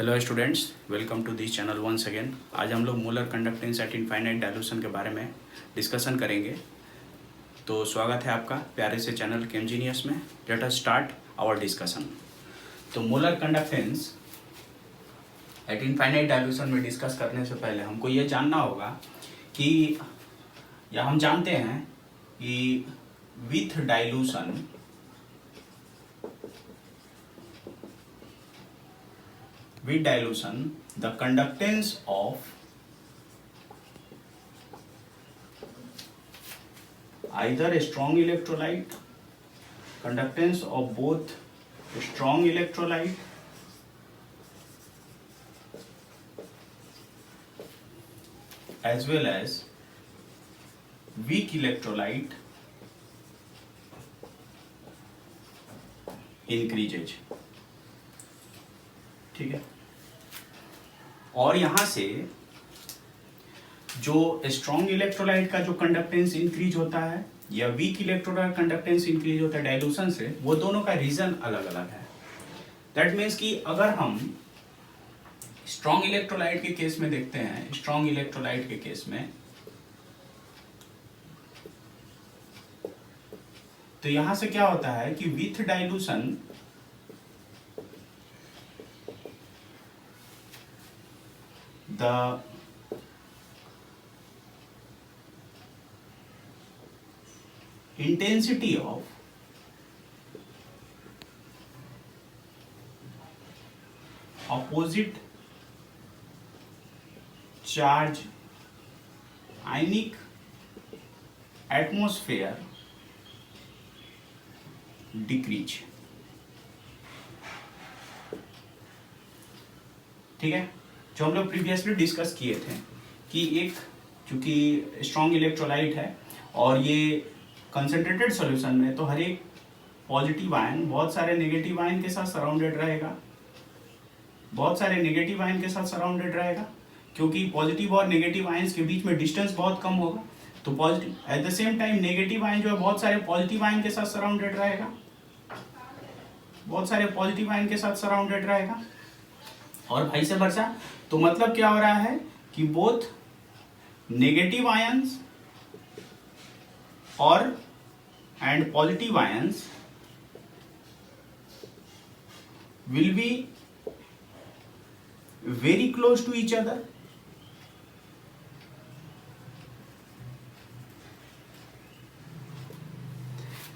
Hello students, welcome to this channel once again. आज हम लोग molar conductance at infinite dilution के बारे में डिस्कशन करेंगे। तो स्वागत है आपका प्यारे से चैनल केमजीनियस में। Let us start our discussion. तो molar conductance at infinite dilution में डिस्कस करने से पहले हमको ये जानना होगा कि या हम जानते हैं कि with dilution the conductance of either a strong electrolyte, conductance of both a strong electrolyte as well as weak electrolyte increases। ठीक है, और यहां से जो स्ट्रॉन्ग इलेक्ट्रोलाइट का जो कंडक्टेंस इंक्रीज होता है या वीक इलेक्ट्रोलाइट कंडक्टेंस इंक्रीज होता है डाइल्यूशन से, वो दोनों का रीजन अलग अलग है। दैट मीन्स कि अगर हम स्ट्रॉन्ग इलेक्ट्रोलाइट के केस में देखते हैं, स्ट्रॉन्ग इलेक्ट्रोलाइट के केस में तो यहां से क्या होता है कि with dilution the intensity of opposite charge ionic atmosphere decrease। ठीक है, जो हम लोग प्रीवियसली डिस्कस किए थे कि एक चूंकि स्ट्रॉन्ग इलेक्ट्रोलाइट है और ये कंसंट्रेटेड सॉल्यूशन में, तो हर एक पॉजिटिव आयन बहुत सारे नेगेटिव आयन के साथ सराउंडेड रहेगा, बहुत सारे नेगेटिव आयन के साथ सराउंडेड रहेगा, क्योंकि पॉजिटिव और नेगेटिव आयन्स के बीच में डिस्टेंस बहुत कम होगा। तो positive eight the same time negative ion जो है बहुत सारे पॉजिटिव आयन के साथ सराउंडेड रहेगा, बहुत सारे पॉजिटिव आयन के साथ सराउंडेड रहेगा, और वाइस वर्सा। तो मतलब क्या हो रहा है कि बोथ नेगेटिव आयंस और and positive ions will be very close to each other.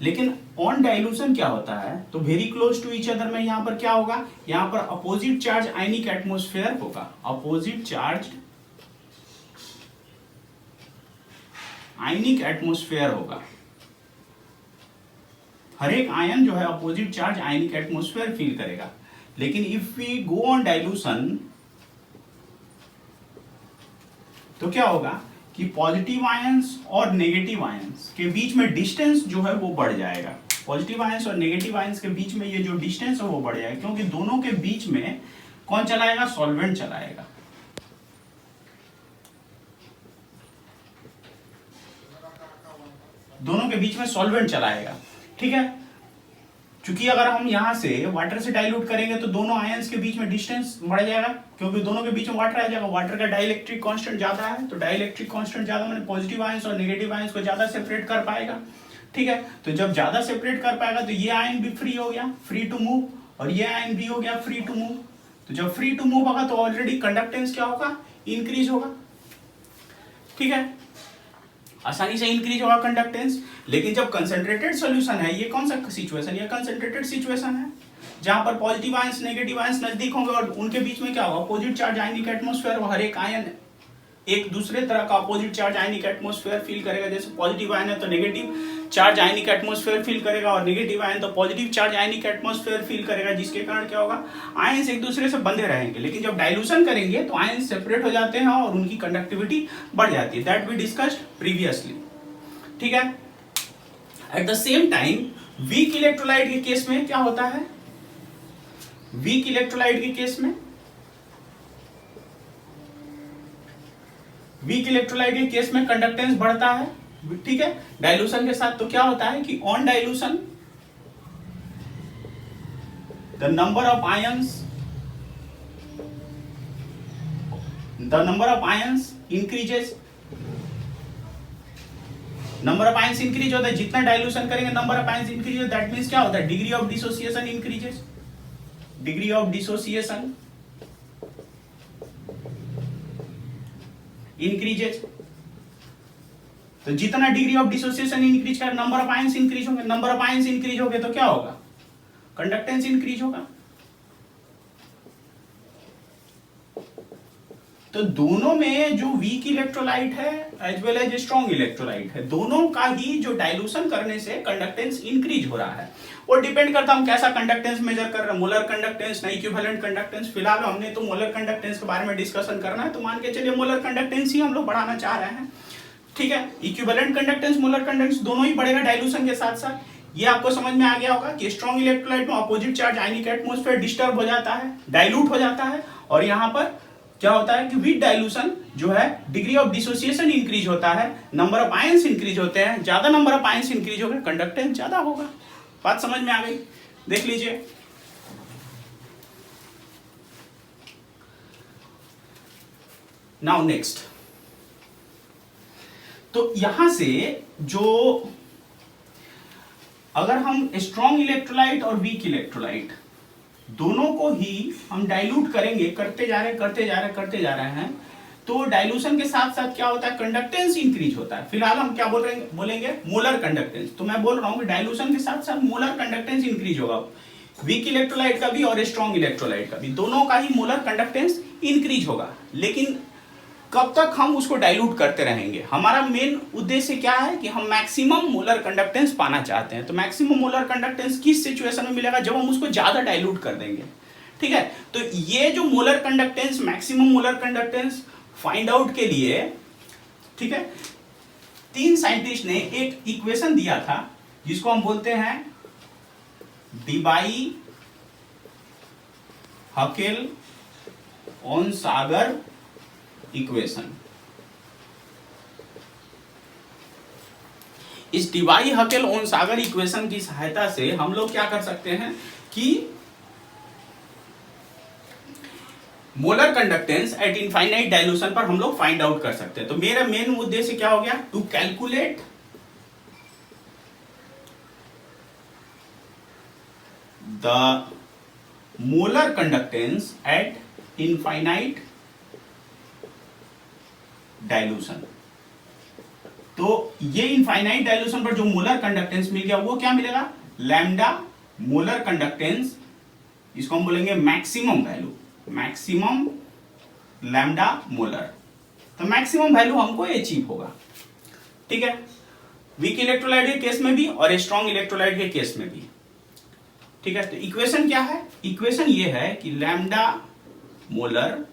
लेकिन ऑन डाइल्यूशन क्या होता है, तो very close to each other में यहां पर क्या होगा, यहां पर अपोजिट चार्ज आयनिक एटमॉस्फेयर होगा, अपोजिट चार्ज आयनिक एटमॉस्फेयर होगा। हर एक आयन जो है opposite charge ionic atmosphere feel करेगा। लेकिन if we go on dilution तो क्या होगा कि पॉजिटिव आयंस और नेगेटिव आयंस के बीच में डिस्टेंस जो है वो बढ़ जाएगा। पॉजिटिव आयंस और नेगेटिव आयंस के बीच में ये जो डिस्टेंस है वो बढ़ जाएगा, क्योंकि दोनों के बीच में कौन चलाएगा, सॉल्वेंट चलाएगा। दोनों के बीच में सॉल्वेंट चलाएगा। ठीक है, क्योंकि अगर हम यहां से वाटर से डाइल्यूट करेंगे तो दोनों आयंस के बीच में डिस्टेंस बढ़ जाएगा, क्योंकि दोनों के बीच में वाटर आ जाएगा। वाटर का डाइलेक्ट्रिक कांस्टेंट ज्यादा है, तो डाइलेक्ट्रिक कांस्टेंट ज्यादा मैंने पॉजिटिव आयंस और नेगेटिव आयंस को ज्यादा सेपरेट कर पाएगा। ठीक है, तो जब ज्यादा सेपरेट कर पाएगा तो ये आयन भी फ्री हो गया, फ्री टू मूव, और ये आयन भी हो गया फ्री टू मूव। तो जब फ्री टू मूव होगा तो ऑलरेडी कंडक्टेंस क्या होगा, इंक्रीज होगा। ठीक है, आसानी से इंक्रीज होगा कंडक्टेंस। लेकिन जब कंसंट्रेटेड सॉल्यूशन है, ये कौन सा सिचुएशन, ये कंसंट्रेटेड सिचुएशन है जहां पर पॉजिटिव आयंस नेगेटिव आयंस नजदीक होंगे और उनके बीच में क्या होगा, अपोजिट चार्ज आयनिक एटमॉस्फेयर। हर एक आयन एक दूसरे तरह का opposite charge ionic atmosphere feel करेगा। जैसे पॉजिटिव आयन है तो negative charge ionic atmosphere feel करेगा, और नेगेटिव आयन तो positive charge ionic atmosphere feel करेगा, जिसके कारण क्या होगा, आयंस एक दूसरे से बंधे रहेंगे। लेकिन जब डाइल्यूशन करेंगे तो आयंस सेपरेट हो जाते हैं और उनकी कंडक्टिविटी बढ़ जाती है। That we discussed previously. ठीक है, at the same time weak electrolyte के केस में क्या होता है, वीक इलेक्ट्रोलाइट के केस में वीक इलेक्ट्रोलाइट के केस में कंडक्टेंस बढ़ता है, ठीक है, डाइल्यूशन के साथ। तो क्या होता है कि on dilution the number of ions the number of ions increases, number of ions increase होता है, जितना डाइल्यूशन करेंगे नंबर ऑफ आयंस इंक्रीज होता है, दैट मींस क्या होता है, degree of dissociation increases, degree of dissociation increases. तो जितना डिग्री ऑफ डिसोसिएशन इंक्रीज कर नंबर ऑफ आयंस इंक्रीज होंगे, नंबर ऑफ आयंस इंक्रीज होंगे तो क्या होगा, कंडक्टेंस इंक्रीज होगा। तो दोनों में जो वीक इलेक्ट्रोलाइट है as well as strong electrolyte है, दोनों का ही जो डाइल्यूशन करने से कंडक्टेंस इंक्रीज हो रहा है। और डिपेंड करता है हम कैसा कंडक्टेंस मेजर कर रहे हैं, मोलर कंडक्टेंस ना इक्विवेलेंट कंडक्टेंस। फिलहाल हमने तो मोलर कंडक्टेंस के बारे में डिस्कशन करना है, तो मान के चलिए मोलर कंडक्टेंस ही हम लोग बढ़ाना चाह रहे हैं, ठीक है। इक्विवेलेंट कंडक्टेंस मोलर कंडक्टेंस दोनों ही बढ़ेगा डाइल्यूशन के साथ साथ। ये आपको समझ में आ गया होगा कि स्ट्रॉन्ग इलेक्ट्रोलाइट में opposite charge ionic atmosphere disturb हो जाता है, डाइल्यूट हो जाता है, और यहाँ पर क्या होता है कि विद डाइल्यूशन जो है डिग्री ऑफ डिसोसिएशन इंक्रीज होता है, नंबर ऑफ आयंस इंक्रीज होते हैं, ज्यादा नंबर ऑफ आयंस इंक्रीज होगा, कंडक्टेंस ज्यादा होगा। बात समझ में आ गई, देख लीजिए। नाउ नेक्स्ट, तो यहां से जो अगर हम स्ट्रॉन्ग इलेक्ट्रोलाइट और वीक इलेक्ट्रोलाइट दोनों को ही हम डाइल्यूट करेंगे, करते जा रहे हैं, तो डाइल्यूशन के साथ साथ क्या होता है, कंडक्टेंस इंक्रीज होता है। फिलहाल हम क्या बोलेंगे मोलर कंडक्टेंस। तो मैं बोल रहा हूं कि डाइल्यूशन के साथ साथ मोलर कंडक्टेंस इंक्रीज होगा, वीक इलेक्ट्रोलाइट का भी और स्ट्रॉन्ग इलेक्ट्रोलाइट का भी, दोनों का ही मोलर कंडक्टेंस इंक्रीज होगा। लेकिन कब तक हम उसको डाइल्यूट करते रहेंगे, हमारा मेन उद्देश्य क्या है कि हम मैक्सिमम मोलर कंडक्टेंस पाना चाहते हैं। तो मैक्सिमम मोलर कंडक्टेंस किस सिचुएशन में मिलेगा, जब हम उसको ज्यादा डाइल्यूट कर देंगे, ठीक है। तो ये जो molar conductance, maximum molar conductance find out के लिए, ठीक है, 3 साइंटिस्ट ने एक इक्वेशन दिया था जिसको हम बोलते हैं डिबाई हकेल ओनसागर इक्वेशन। इस डिबाई हकेल ओनसागर इक्वेशन की सहायता से हम लोग क्या कर सकते हैं कि molar conductance at infinite dilution पर हम लोग फाइंड आउट कर सकते हैं। तो मेरा मेन उद्देश्य क्या हो गया, to calculate the molar conductance at infinite dilution. तो ये इनफाइनाइट डाइल्यूशन पर जो मोलर कंडक्टेंस मिल गया वो क्या मिलेगा, लैम्डा मोलर कंडक्टेंस, इसको हम बोलेंगे maximum value, maximum lambda molar. तो मैक्सिमम वैल्यू हमको अचीव होगा, ठीक है, वीक इलेक्ट्रोलाइट के केस में भी और स्ट्रॉन्ग इलेक्ट्रोलाइट के केस में भी, ठीक है। तो इक्वेशन क्या है, इक्वेशन ये है कि lambda molar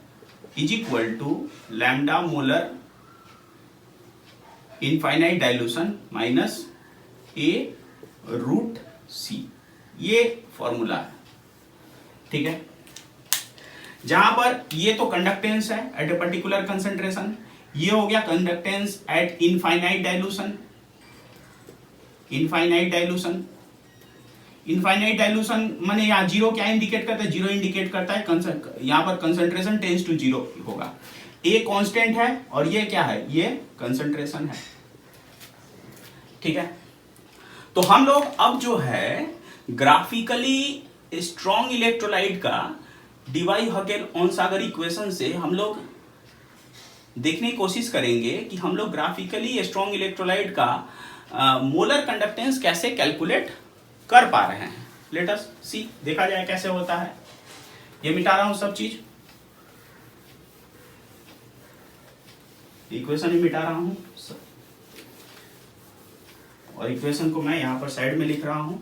is equal to lambda molar infinite dilution minus A root C, ये फॉर्मूला है, ठीक है। जहां पर ये तो कंडक्टेंस है एट ए पर्टिकुलर कंसंट्रेशन, ये हो गया conductance at infinite dilution, infinite dilution, infinite dilution माने यहाँ जीरो क्या इंडिकेट करता है, जीरो इंडिकेट करता है यहाँ पर कंसंट्रेशन टेंड्स टू जीरो होगा, ए कांस्टेंट है और ये क्या है, ये कंसंट्रेशन है, ठीक है। तो हम लोग अब जो है ग्राफिकली स्ट्रॉन्ग इलेक्ट्रोलाइट का डिबाई हकेल ओनसागर इक्वेशन से हम लोग देखने की कोशिश करेंगे कि हम लोग ग्राफिकली स्ट्रॉन्ग इलेक्ट्रोलाइट का मोलर कंडक्टेंस कैसे कैलकुलेट कर पा रहे हैं। लेट अस सी, देखा जाए कैसे होता है। ये मिटा रहा हूं सब चीज, इक्वेशन ही मिटा रहा हूं और इक्वेशन को मैं यहां पर साइड में लिख रहा हूं,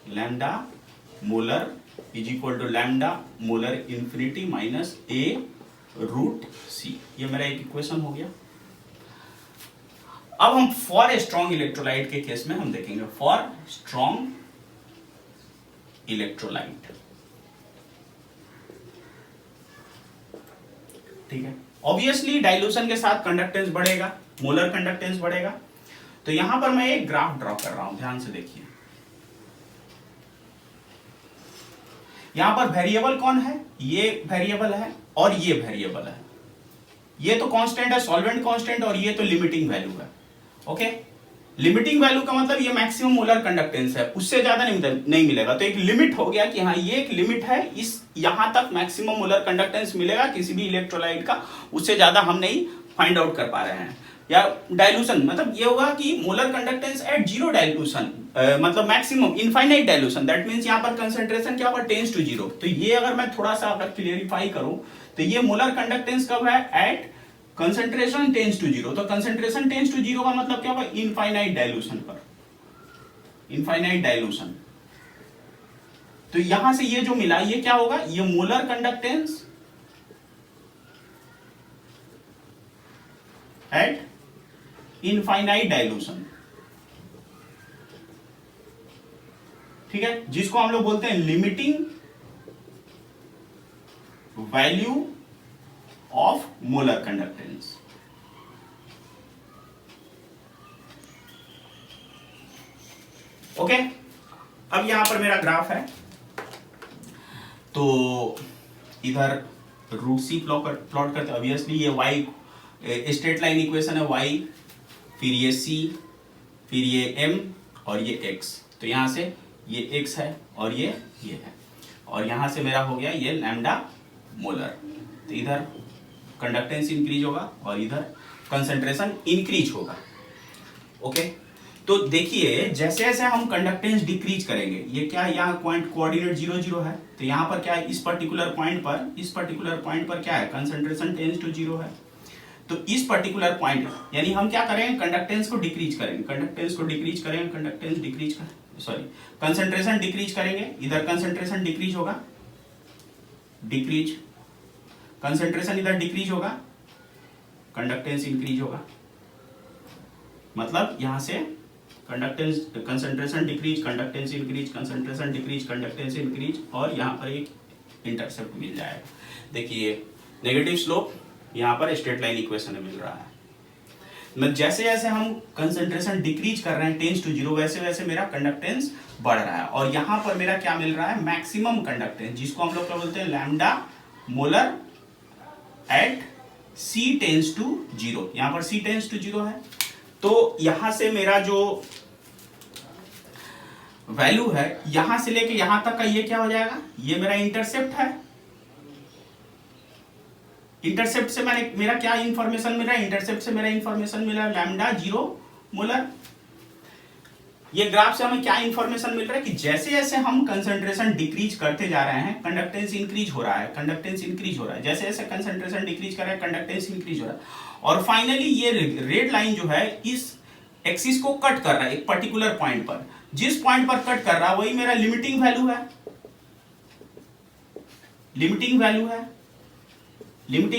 lambda molar is equal to lambda molar infinity minus A root C, ये मेरा एक इक्वेशन हो गया। अब हम फॉर स्ट्रॉन्ग इलेक्ट्रोलाइट के केस में हम देखेंगे, फॉर स्ट्रॉन्ग इलेक्ट्रोलाइट, ठीक है। ऑब्वियसली डाइल्यूशन के साथ कंडक्टेंस बढ़ेगा, मोलर कंडक्टेंस बढ़ेगा। तो यहां पर मैं एक ग्राफ ड्रॉ कर रहा हूं, ध्यान से देखिए। यहां पर वेरिएबल कौन है, ये वेरिएबल है और ये वेरिएबल है, ये तो कांस्टेंट है सॉल्वेंट कांस्टेंट और ये तो लिमिटिंग वैल्यू है। ओके, लिमिटिंग वैल्यू का मतलब ये मैक्सिमम मोलर कंडक्टेंस है, उससे ज्यादा नहीं मिलेगा। तो एक लिमिट हो गया कि हाँ ये एक लिमिट है, इस यहां तक मैक्सिमम मोलर कंडक्टेंस मिलेगा किसी भी इलेक्ट्रोलाइट का, उससे ज्यादा हम नहीं फाइंड आउट कर पा रहे हैं। या डाइल्यूशन मतलब ये होगा कि molar conductance at zero dilution, मतलब maximum infinite dilution, that means यहां पर कंसंट्रेशन क्या होगा, टेंस टू जीरो। तो ये अगर मैं थोड़ा सा अगर क्लियरिफाई करूं तो ये मोलर कंडक्टेंस कब है, at concentration tends to zero. तो कंसंट्रेशन टेंस टू जीरो का मतलब क्या होगा, इनफाइनाइट डाइल्यूशन पर, इनफाइनाइट डाइल्यूशन। तो यहां से ये जो मिला ये क्या होगा, ये molar conductance at infinite dilution, ठीक है, जिसको हम लोग बोलते हैं limiting value of molar conductance. Okay, अब यहां पर मेरा ग्राफ है, तो इधर रूट सी प्लॉट करते, ऑब्वियसली ये वाई स्ट्रेट लाइन इक्वेशन है, वाई, फिर ये सी, फिर ये एम और ये एक्स। तो यहां से ये एक्स है और ये है, और यहां से मेरा हो गया ये लैम्डा मोलर। तो इधर कंडक्टेंस इंक्रीज होगा और इधर कंसंट्रेशन इंक्रीज होगा। ओके, तो देखिए जैसे जैसे हम कंडक्टेंस डिक्रीज करेंगे, ये क्या है, यहाँ पॉइंट कोऑर्डिनेट 0 0 है, तो यहाँ पर क्या है, इस पर्टिकुलर पॉइंट पर क्या है, कंसंट्रेशन टेंस टू 0 है। तो इस पर्टिकुलर पॉइंट यानी हम क्या करेंगे, कंडक्टेंस को डिक्रीज करेंगे, कंसंट्रेशन डिक्रीज करेंगे, इधर कंसंट्रेशन डिक्रीज होगा, कंसंट्रेशन इधर डिक्रीज होगा, कंडक्टेंस इंक्रीज होगा, मतलब यहां से conductance concentration decrease, conductance increase, concentration decrease, conductance increase, और यहां पर एक इंटरसेप्ट मिल जाएगा। देखिए नेगेटिव स्लोप यहां पर स्ट्रेट लाइन इक्वेशन में मिल रहा है। मैं जैसे जैसे हम कंसंट्रेशन डिक्रीज कर रहे हैं टेंस टू 0, वैसे वैसे मेरा कंडक्टेंस बढ़ रहा है, और यहां पर मेरा क्या मिल रहा है, मैक्सिमम कंडक्टेंस, जिसको हम लोग क्या बोलते हैं, lambda molar at C tends to 0। यहां पर सी टेंस टू 0 है, तो यहां से मेरा जो वैल्यू है यहां से लेके यहां तक का ये क्या हो जाएगा, ये मेरा इंटरसेप्ट है। इंटरसेप्ट से मेरा क्या इंफॉर्मेशन मिल रहा है, इंटरसेप्ट से मेरा इंफॉर्मेशन मिला लैम्डा 0 मोलर। ये ग्राफ से हमें क्या इंफॉर्मेशन मिल रहा है कि जैसे जैसे हम कंसंट्रेशन डिक्रीज करते जा रहे हैं, कंडक्टेंस इंक्रीज हो रहा है, जैसे जैसे कंसंट्रेशन डिक्रीज कर रहा है, कंडक्टेंस इंक्रीज हो रहा है, और फाइनली ये रेड लाइन जो है इस एक्सिस को कट कर रहा है एक पर्टिकुलर पॉइंट पर। जिस पॉइंट पर कट कर रहा है वही मेरा लिमिटिंग वैल्यू है, लिमिटिंग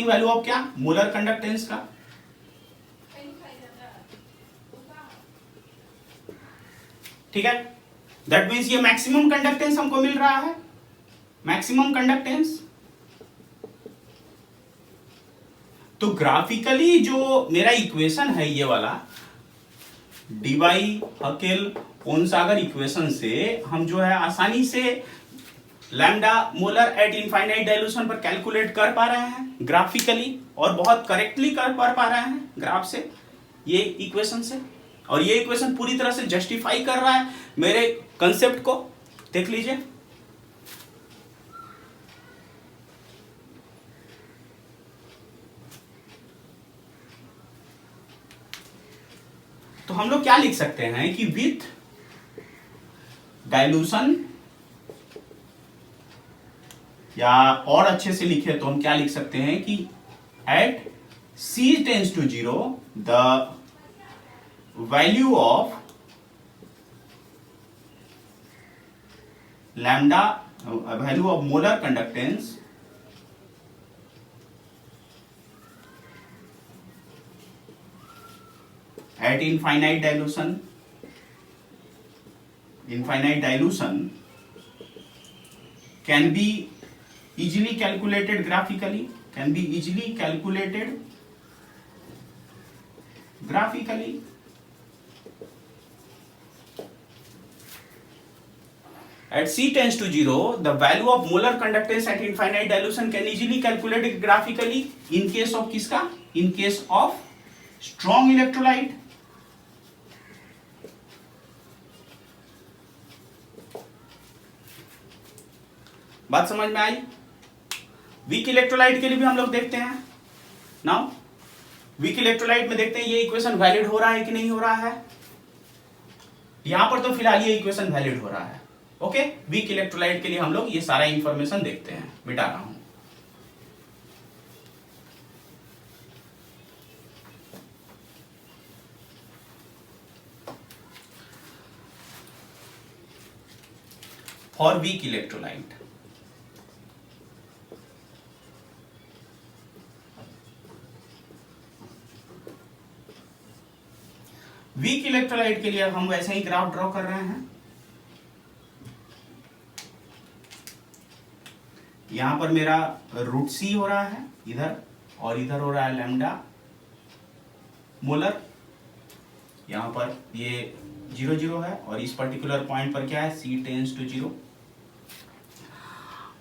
वैल्यू ऑफ क्या, मोलर कंडक्टेंस का। ठीक है, दैट मीन्स ये मैक्सिमम कंडक्टेंस हमको मिल रहा है, मैक्सिमम कंडक्टेंस। तो ग्राफिकली जो मेरा इक्वेशन है ये वाला डीवाई हकेल ओनसागर इक्वेशन से हम जो है आसानी से lambda molar eight infinite dilution पर कैलकुलेट कर पा रहे हैं ग्राफिकली, और बहुत करेक्टली कर पा रहे हैं ग्राफ से, ये इक्वेशन से। और ये इक्वेशन पूरी तरह से जस्टिफाई कर रहा है मेरे कंसेप्ट को, देख लीजिए। तो हम लोग क्या लिख सकते हैं कि विथ डाइल्यूशन, या और अच्छे से लिखे तो हम क्या लिख सकते हैं कि at C tends to 0 the value of lambda, value of molar conductance at infinite dilution can be easily calculated graphically, At C tends to 0, the value of molar conductance at infinite dilution can easily calculated graphically in case of किसका? In case of strong electrolyte. बात समझ में आई? Week electrolyte के लिए भी हम लोग देखते हैं. नाउ वीक इलेक्ट्रोलाइट में देखते हैं ये इक्वेशन वैलिड हो रहा है कि नहीं हो रहा है. यहां पर तो फिलहाल ये इक्वेशन वैलिड हो रहा है. ओके, वीक इलेक्ट्रोलाइट के लिए हम लोग ये सारा इंफॉर्मेशन देखते हैं. मिटा रहा हूं. For weak electrolyte, week electrolyte के लिए हम वैसे ही ग्राफ ड्रॉ कर रहे हैं. यहां पर मेरा रूट सी हो रहा है इधर, और इधर हो रहा है लैम्डा मोलर. यहां पर ये 0 0 है और इस पर्टिकुलर पॉइंट पर क्या है? C tends to 0.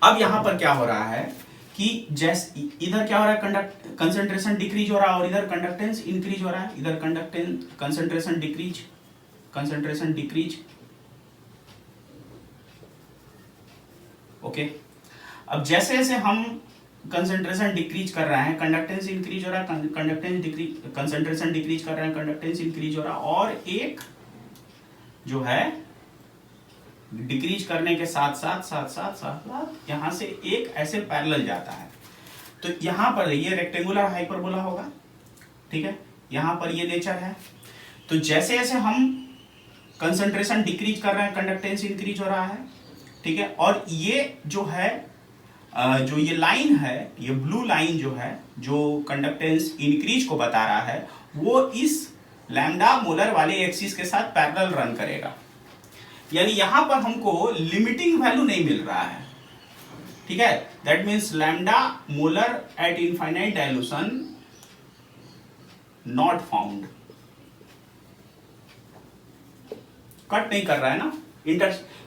अब यहां पर क्या हो रहा है कि जैसे इधर क्या हो रहा है? कंसंट्रेशन डिक्रीज हो रहा है और इधर कंडक्टेंस इंक्रीज हो रहा है. इधर कंसंट्रेशन डिक्रीज. ओके, अब जैसे जैसे हम कंसंट्रेशन डिक्रीज कर रहे हैं, कंडक्टेंस इंक्रीज हो रहा है, कंसंट्रेशन डिक्रीज कर रहे हैं, कंडक्टेंस इंक्रीज हो रहा है, और एक जो है डिक्रीज करने के साथ साथ यहां से एक ऐसे पैरेलल जाता है. तो यहां पर ये रेक्टेंगुलर हाइपरबोला होगा. ठीक है, यहां पर ये नेचर है. तो जैसे जैसे हम कंसंट्रेशन डिक्रीज कर रहे हैं, कंडक्टेंस इंक्रीज हो रहा है. ठीक है, और ये जो है जो ये लाइन है, ये ब्लू लाइन जो है, जो कंडक्टेंस इंक्रीज को बता रहा है, वो इस लैम्डा मोलर वाले एक्सिस के साथ पैरेलल रन करेगा. यानी यहां पर हमको लिमिटिंग वैल्यू नहीं मिल रहा है. ठीक है, that means lambda molar eight infinite dilution not found. Cut नहीं कर रहा है ना,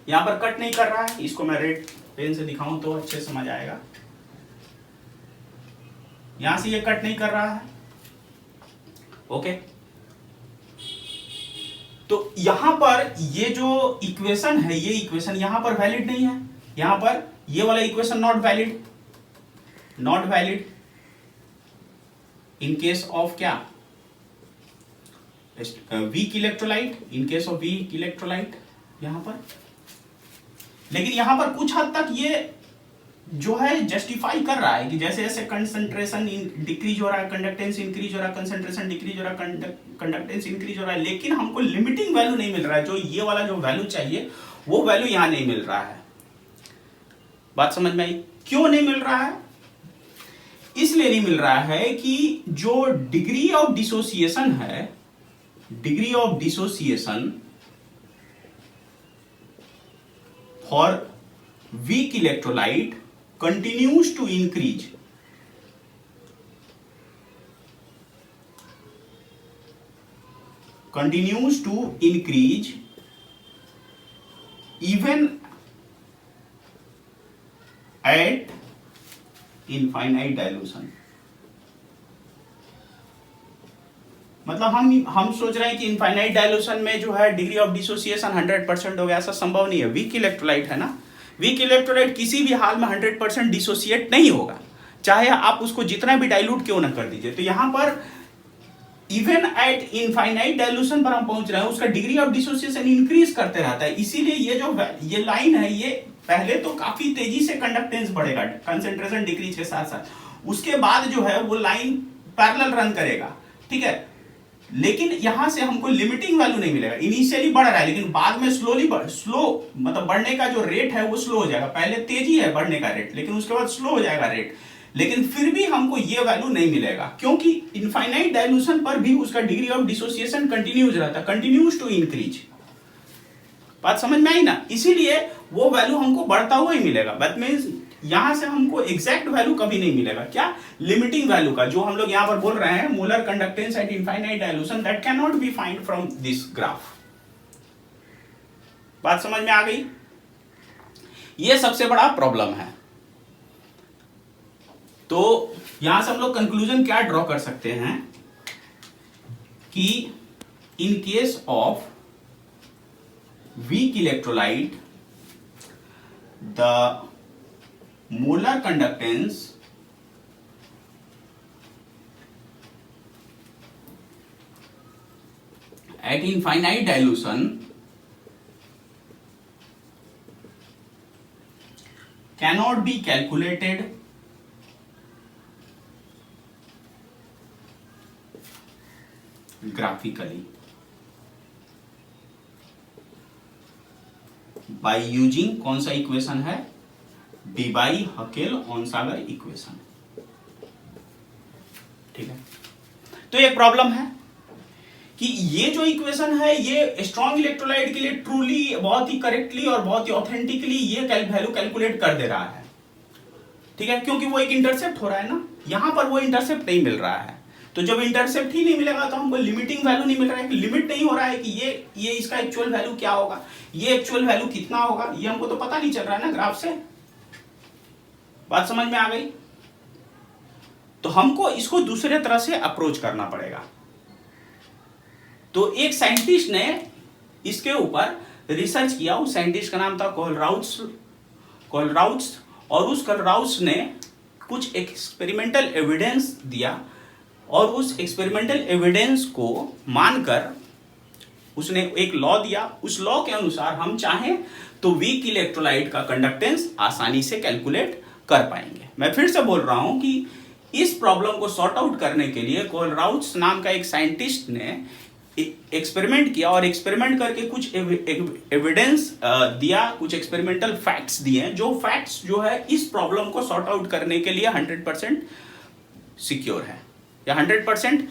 यहां पर कट नहीं कर रहा है. इसको मैं रेड पेन से दिखाऊं तो अच्छे समझ आएगा. यहां से ये कट नहीं कर रहा है. ओके, तो यहां पर ये जो इक्वेशन है, ये इक्वेशन यहां पर वैलिड नहीं है. यहां पर ये वाला equation not valid in case of क्या? Weak electrolyte. In case of weak electrolyte यहां पर. लेकिन यहां पर कुछ हद तक ये जो है जस्टिफाई कर रहा है कि जैसे जैसे कंसंट्रेशन डिक्रीज हो रहा है, कंडक्टेंस इंक्रीज हो रहा है, कंसंट्रेशन डिक्रीज हो रहा है, कंडक्टेंस इंक्रीज हो रहा है, लेकिन हमको लिमिटिंग वैल्यू नहीं मिल रहा है. जो ये वाला जो वैल्यू चाहिए वो वैल्यू यहां नहीं मिल रहा है. बात समझ में आई? क्यों नहीं मिल रहा है? इसलिए नहीं मिल रहा है कि जो डिग्री ऑफ डिसोसिएशन है, degree of dissociation for weak electrolyte continues to increase. Even at infinite dilution. मतलब हम सोच रहे हैं कि इनफाइनाइट डाइल्यूशन में जो है डिग्री ऑफ डिसोसिएशन 100% हो गया. ऐसा संभव नहीं है. वीक इलेक्ट्रोलाइट है ना, वीक इलेक्ट्रोलाइट किसी भी हाल में 100% डिसोसिएट नहीं होगा, चाहे आप उसको जितना भी डाइल्यूट क्यों ना कर दीजिए. तो यहां पर इवन एट इनफाइनाइट डाइल्यूशन पर हम पहुंच रहे हैं, उसका डिग्री ऑफ डिसोसिएशन इंक्रीज करते रहता है. इसीलिए ये लाइन है, ये पहले तो काफी तेजी से कंडक्टेंस बढ़ेगा कंसेंट्रेशन डिक्रीज के साथ साथ. उसके बाद जो है वो लाइन पैरेलल रन करेगा. ठीक है, लेकिन यहां से हमको लिमिटिंग वैल्यू नहीं मिलेगा. इनिशियली बढ़ रहा है, लेकिन बाद में स्लो मतलब बढ़ने का जो रेट है वो स्लो हो जाएगा. पहले तेजी है बढ़ने का रेट, लेकिन उसके बाद स्लो हो जाएगा रेट. लेकिन फिर भी हमको ये वैल्यू नहीं मिलेगा, क्योंकि इनफाइनाइट डाइल्यूशन पर भी उसका डिग्री ऑफ डिसोसिएशन कंटिन्यूज रहता है, कंटिन्यूज टू इंक्रीज. बात समझ में आई ना? इसीलिए वो वैल्यू हमको बढ़ता हुआ ही मिलेगा. दैट मींस यहां से हमको एग्जैक्ट वैल्यू कभी नहीं मिलेगा. क्या? लिमिटिंग वैल्यू का, जो हम लोग यहां पर बोल रहे हैं molar conductance at infinite dilution, that can not be find from this graph. बात समझ में आ गई? ये सबसे बड़ा प्रॉब्लम है। तो यहां से हम लोग कंक्लूजन क्या ड्रॉ कर सकते हैं कि इन case of weak electrolyte the molar conductance at infinite dilution cannot be calculated graphically by using कौन सा इक्वेशन है, डीबाई-हकेल-ओनसागर इक्वेशन। ठीक है, तो एक प्रॉब्लम है कि ये जो इक्वेशन है ये स्ट्रॉन्ग इलेक्ट्रोलाइट के लिए ट्रूली बहुत ही करेक्टली और बहुत ही ऑथेंटिकली ये वैल्यू कैलकुलेट कर दे रहा है। ठीक है, क्योंकि वो एक इंटरसेप्ट हो रहा है ना, यहां पर वो इंटरसेप्ट नहीं मिल रहा है। तो जब इंटरसेप्ट ही नहीं मिलेगा तो हमको लिमिटिंग वैल्यू नहीं मिल रहा है, लिमिट नहीं हो रहा है कि ये इसका एक्चुअल वैल्यू क्या होगा, ये एक्चुअल वैल्यू कितना होगा, ये हमको तो पता नहीं चल रहा है ना ग्राफ से। बात समझ में आ गई? तो हमको इसको दूसरे तरह से अप्रोच करना पड़ेगा। तो एक साइंटिस्ट ने इसके ऊपर रिसर्च किया, उस साइंटिस्ट का नाम था कोलराउट्स, और उस कोलराउट्स ने कुछ एक्सपेरिमेंटल एविडेंस दिया और उस एक्सपेरिमेंटल एविडेंस को मानकर उसने एक लॉ दिया। उस लॉ के अनुसार हम चाहें तो वीक इलेक्ट्रोलाइट का कंडक्टेंस आसानी से कैलकुलेट कर पाएंगे। मैं फिर से बोल रहा हूं कि इस प्रॉब्लम को सॉर्ट आउट करने के लिए कोलराउट्स नाम का एक साइंटिस्ट ने एक्सपेरिमेंट किया और एक्सपेरिमेंट करके कुछ एविडेंस दिया, कुछ एक्सपेरिमेंटल फैक्ट्स दिए, जो फैक्ट्स जो है इस प्रॉब्लम को सॉर्ट आउट करने के लिए 100% सिक्योर है या 100%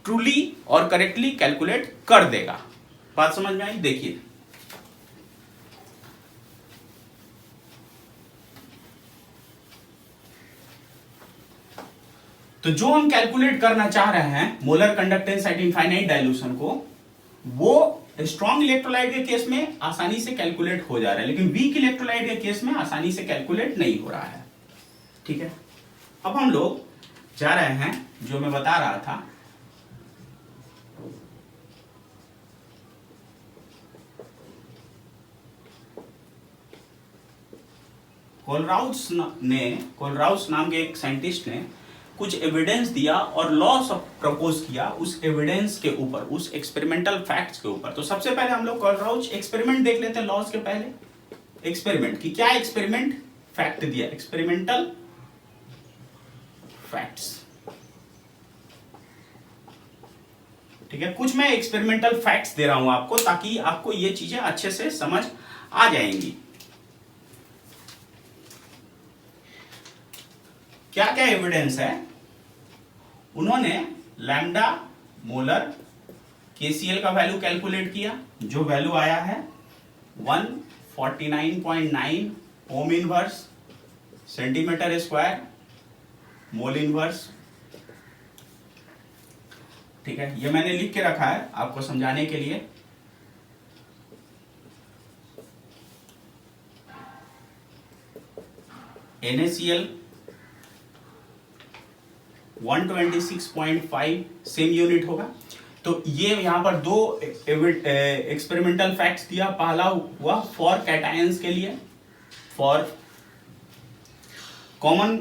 ट्रूली और करेक्टली कैलकुलेट कर देगा। बात समझ में आई? देखिए, तो जो हम कैलकुलेट करना चाह रहे हैं molar conductance at infinite dilution को, वो स्ट्रॉन्ग इलेक्ट्रोलाइट के केस में आसानी से कैलकुलेट हो जा रहा है, लेकिन वीक इलेक्ट्रोलाइट के केस में आसानी से कैलकुलेट नहीं हो रहा है। ठीक है, अब हम लोग जा रहे हैं जो मैं बता रहा था, कोलराउट्स नाम के एक साइंटिस्ट ने कुछ एविडेंस दिया और लॉ प्रपोज किया उस एविडेंस के ऊपर, उस एक्सपेरिमेंटल फैक्ट्स के ऊपर। तो सबसे पहले हम लोग कोलराउट्स एक्सपेरिमेंट देख लेते हैं लॉज के पहले। एक्सपेरिमेंट की क्या एक्सपेरिमेंट फैक्ट दिया, एक्सपेरिमेंटल फैक्ट्स। ठीक है, कुछ मैं एक्सपेरिमेंटल फैक्ट्स दे रहा हूं आपको ताकि आपको ये चीजें अच्छे से समझ आ जाएंगी। क्या क्या एविडेंस है? उन्होंने लैम्डा मोलर केसीएल का वैल्यू कैलकुलेट किया, जो वैल्यू आया है 149.9 ओम inverse centimetre square mole inverse. ठीक है, ये मैंने लिख के रखा है आपको समझाने के लिए। NaCl 126.5 सेम यूनिट होगा। तो ये यहां पर दो एक्सपेरिमेंटल फैक्ट्स दिया। पहला हुआ फॉर कैटायंस के लिए, फॉर कॉमन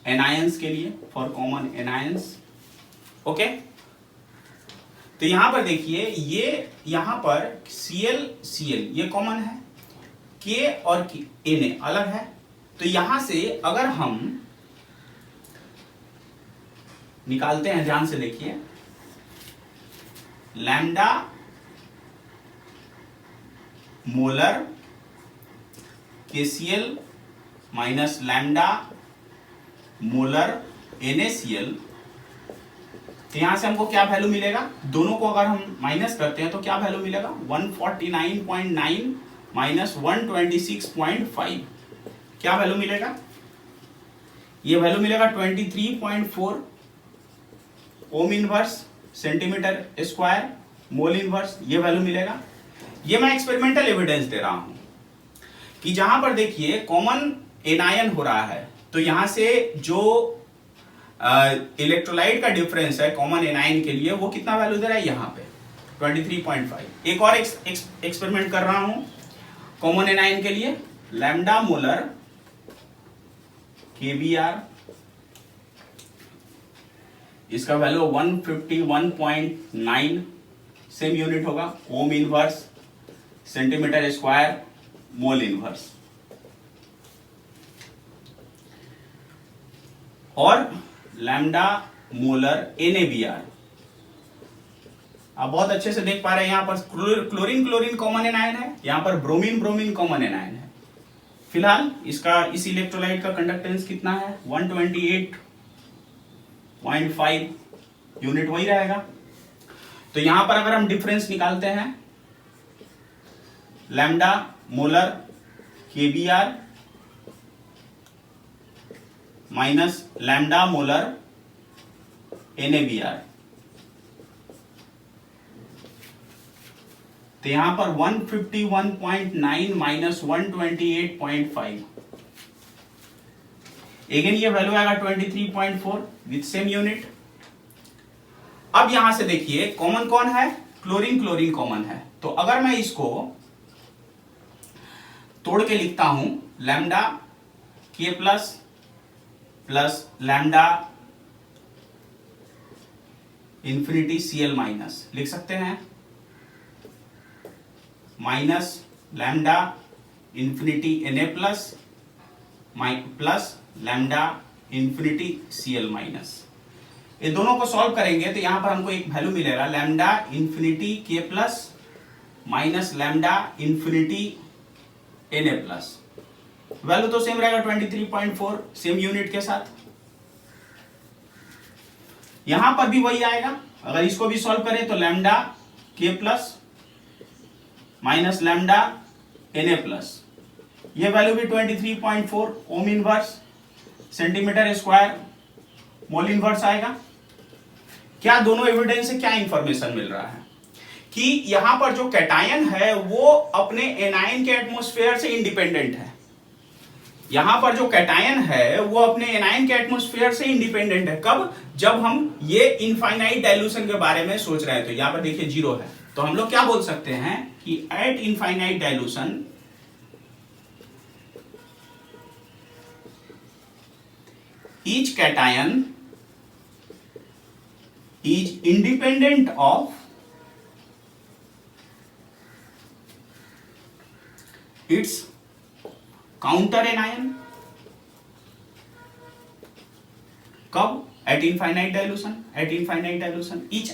एनायंस के लिए, फॉर कॉमन एनायंस। ओके, तो यहां पर देखिए, ये यहां पर Cl ये कॉमन है, K और Na अलग है। तो यहां से अगर हम निकालते हैं, ध्यान से देखिए, lambda molar KCl minus lambda molar NaCl, तो यहां से हमको क्या वैल्यू मिलेगा? दोनों को अगर हम माइनस करते हैं तो क्या वैल्यू मिलेगा? 149.9 माइनस 126.5, क्या वैल्यू मिलेगा? ये वैल्यू मिलेगा 23.4 ओम inverse centimetre square mole inverse, ये वैल्यू मिलेगा। ये मैं एक्सपेरिमेंटल एविडेंस दे रहा हूं कि जहां पर देखिए कॉमन एनायन हो रहा है, तो यहां से जो इलेक्ट्रोलाइट का डिफरेंस है कॉमन एनायन के लिए, वो कितना वैल्यू दे रहा है यहाँ पे 23.5। एक और एक्सपेरिमेंट कर रहा हूं कॉमन एनायन के लिए, लैम्डा मोलर KBr, इसका वैल्यू 151.9 सेम यूनिट होगा, ओम inverse centimetre square mole inverse. और लैम्डा मोलर NaBr, आप बहुत अच्छे से देख पा रहे हैं यहां पर क्लोरीन क्लोरीन कॉमन एनायन है, यहां पर ब्रोमीन ब्रोमीन कॉमन एनायन है। फिलहाल इसका इस इलेक्ट्रोलाइट का कंडक्टेंस कितना है 128.5 यूनिट वही रहेगा। तो यहां पर अगर हम डिफरेंस निकालते हैं lambda molar KBr minus lambda molar NaBr, तो यहां पर 151.9 माइनस 128.5, अगेन ये वैल्यू आएगा 23.4 विथ सेम यूनिट। अब यहां से देखिए कॉमन कौन है, क्लोरीन क्लोरीन कॉमन है, तो अगर मैं इसको तोड़ के लिखता हूं lambda K plus plus lambda infinity Cl minus, लिख सकते हैं minus lambda infinity Na plus plus lambda infinity Cl minus. ये दोनों को सॉल्व करेंगे तो यहां पर हमको एक वैल्यू मिलेगा lambda infinity K plus minus lambda infinity Na plus, value तो सेम रहेगा 23.4 सेम यूनिट के साथ। यहां पर भी वही आएगा, अगर इसको भी सॉल्व करें तो lambda K plus minus lambda Na plus, ये वैल्यू भी 23.4 ओम inverse centimetre square mole inverse आएगा। क्या दोनों एविडेंस से क्या इंफॉर्मेशन मिल रहा है कि यहां पर जो कैटायन है वो अपने एनायन के एटमॉस्फेयर से इंडिपेंडेंट है। यहां पर जो कैटायन है वो अपने एनायन के एटमॉस्फेयर से इंडिपेंडेंट है। कब? जब हम ये इनफाइनाइट डाइल्यूशन के बारे में सोच रहे हैं। तो यहां पर देखिए जीरो है, तो हम लोग क्या बोल सकते हैं कि at infinite dilution each cation is independent of its counter anion. कब? At infinite dilution. At infinite dilution each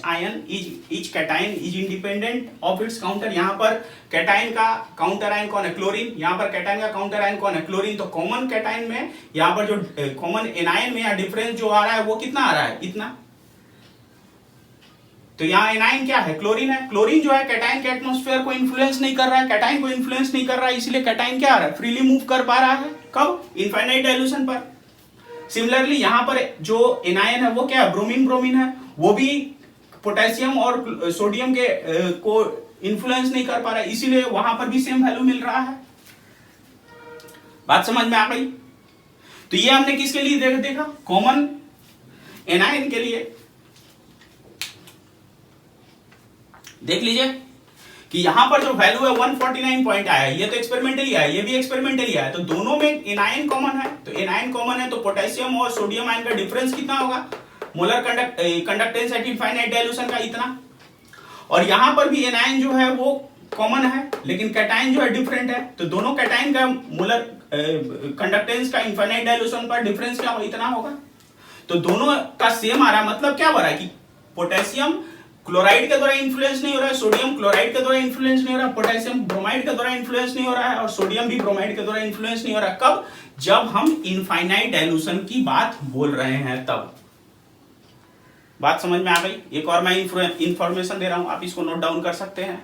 cation is independent of its counter। यहां पर कैटायन का काउंटर आयन कौन है? क्लोरीन। यहां पर कैटायन का काउंटर आयन कौन है? क्लोरीन। तो कॉमन कैटायन में यहां पर जो कॉमन एनायन में या डिफरेंस जो आ रहा है वो कितना आ रहा है? इतना। तो यहां एनायन क्या है? क्लोरीन है। क्लोरीन जो है कैटायन के एटमॉस्फेयर को इन्फ्लुएंस नहीं कर रहा है, कैटायन को इन्फ्लुएंस नहीं कर रहा है, इसलिए कैटायन क्या आ रहा है? फ्रीली मूव कर पा रहा है। कब? इनफाइनाइट डाइल्यूशन पर। सिमिलरली यहां पर जो एनायन है वो क्या है? ब्रोमीन ब्रोमीन है, वो भी पोटेशियम और सोडियम के को इन्फ्लुएंस नहीं कर पा रहा है, इसीलिए वहां पर भी सेम वैल्यू मिल रहा है। बात समझ में आ गई? तो ये हमने किसके लिए देखा? कॉमन एनायन के लिए। देख लीजिए कि यहां पर जो वैल्यू है 149 पॉइंट आया, ये तो एक्सपेरिमेंटली आया, ये भी एक्सपेरिमेंटली आया, तो दोनों में एनायन कॉमन है। तो एनायन कॉमन है तो पोटेशियम और सोडियम आयन का डिफरेंस कितना होगा? Molar conductance at infinite dilution का इतना। और यहां पर भी एनायन जो है वो कॉमन है, लेकिन कैटायन जो है डिफरेंट है, तो दोनों कैटायन का मोलर कंडक्टेंस का इनफाइनाइट डाइल्यूशन पर डिफरेंस क्या होगा? इतना होगा। तो दोनों का सेम आ रहा है, मतलब क्या हो रहा है कि पोटेशियम क्लोराइड के द्वारा इन्फ्लुएंस नहीं हो रहा है, सोडियम क्लोराइड के द्वारा इन्फ्लुएंस नहीं हो रहा है, पोटेशियम ब्रोमाइड के द्वारा इन्फ्लुएंस नहीं हो रहा है, और सोडियम भी ब्रोमाइड के द्वारा इन्फ्लुएंस नहीं हो रहा है। कब? जब हम इनफाइनाइट डाइल्यूशन की बात बोल रहे हैं तब। बात समझ में आ गई? एक और मैं इंफॉर्मेशन दे रहा हूं, आप इसको नोट डाउन कर सकते हैं।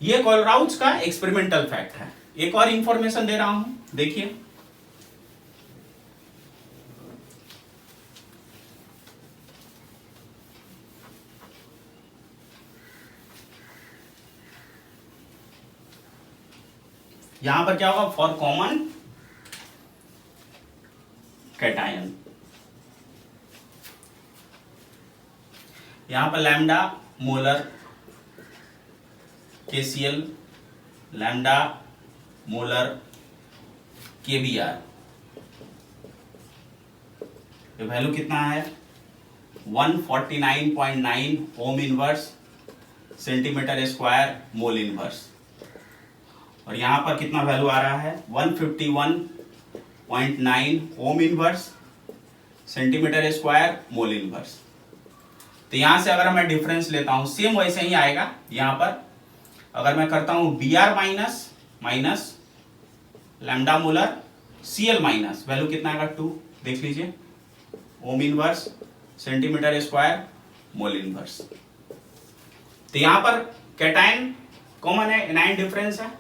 ये कोलराउट्स का एक्सपेरिमेंटल फैक्ट है। एक और इंफॉर्मेशन दे रहा हूं, देखिए यहां पर क्या होगा, फॉर कॉमन कैटायन, यहां पर lambda molar KCl, lambda molar KBr, ये वैल्यू कितना है 149.9 ओम inverse centimetre square mole inverse, और यहां पर कितना वैल्यू आ रहा है 151.9 ओम inverse centimetre square mole inverse. तो यहां से अगर मैं डिफरेंस लेता हूं सेम वैसे ही आएगा, यहां पर अगर मैं करता हूं Br minus minus lambda molar Cl minus, value कितना आएगा 2, देख लीजिए ओम inverse centimetre square mole inverse. तो यहां पर कैटायन कॉमन है, एनायन डिफरेंस है,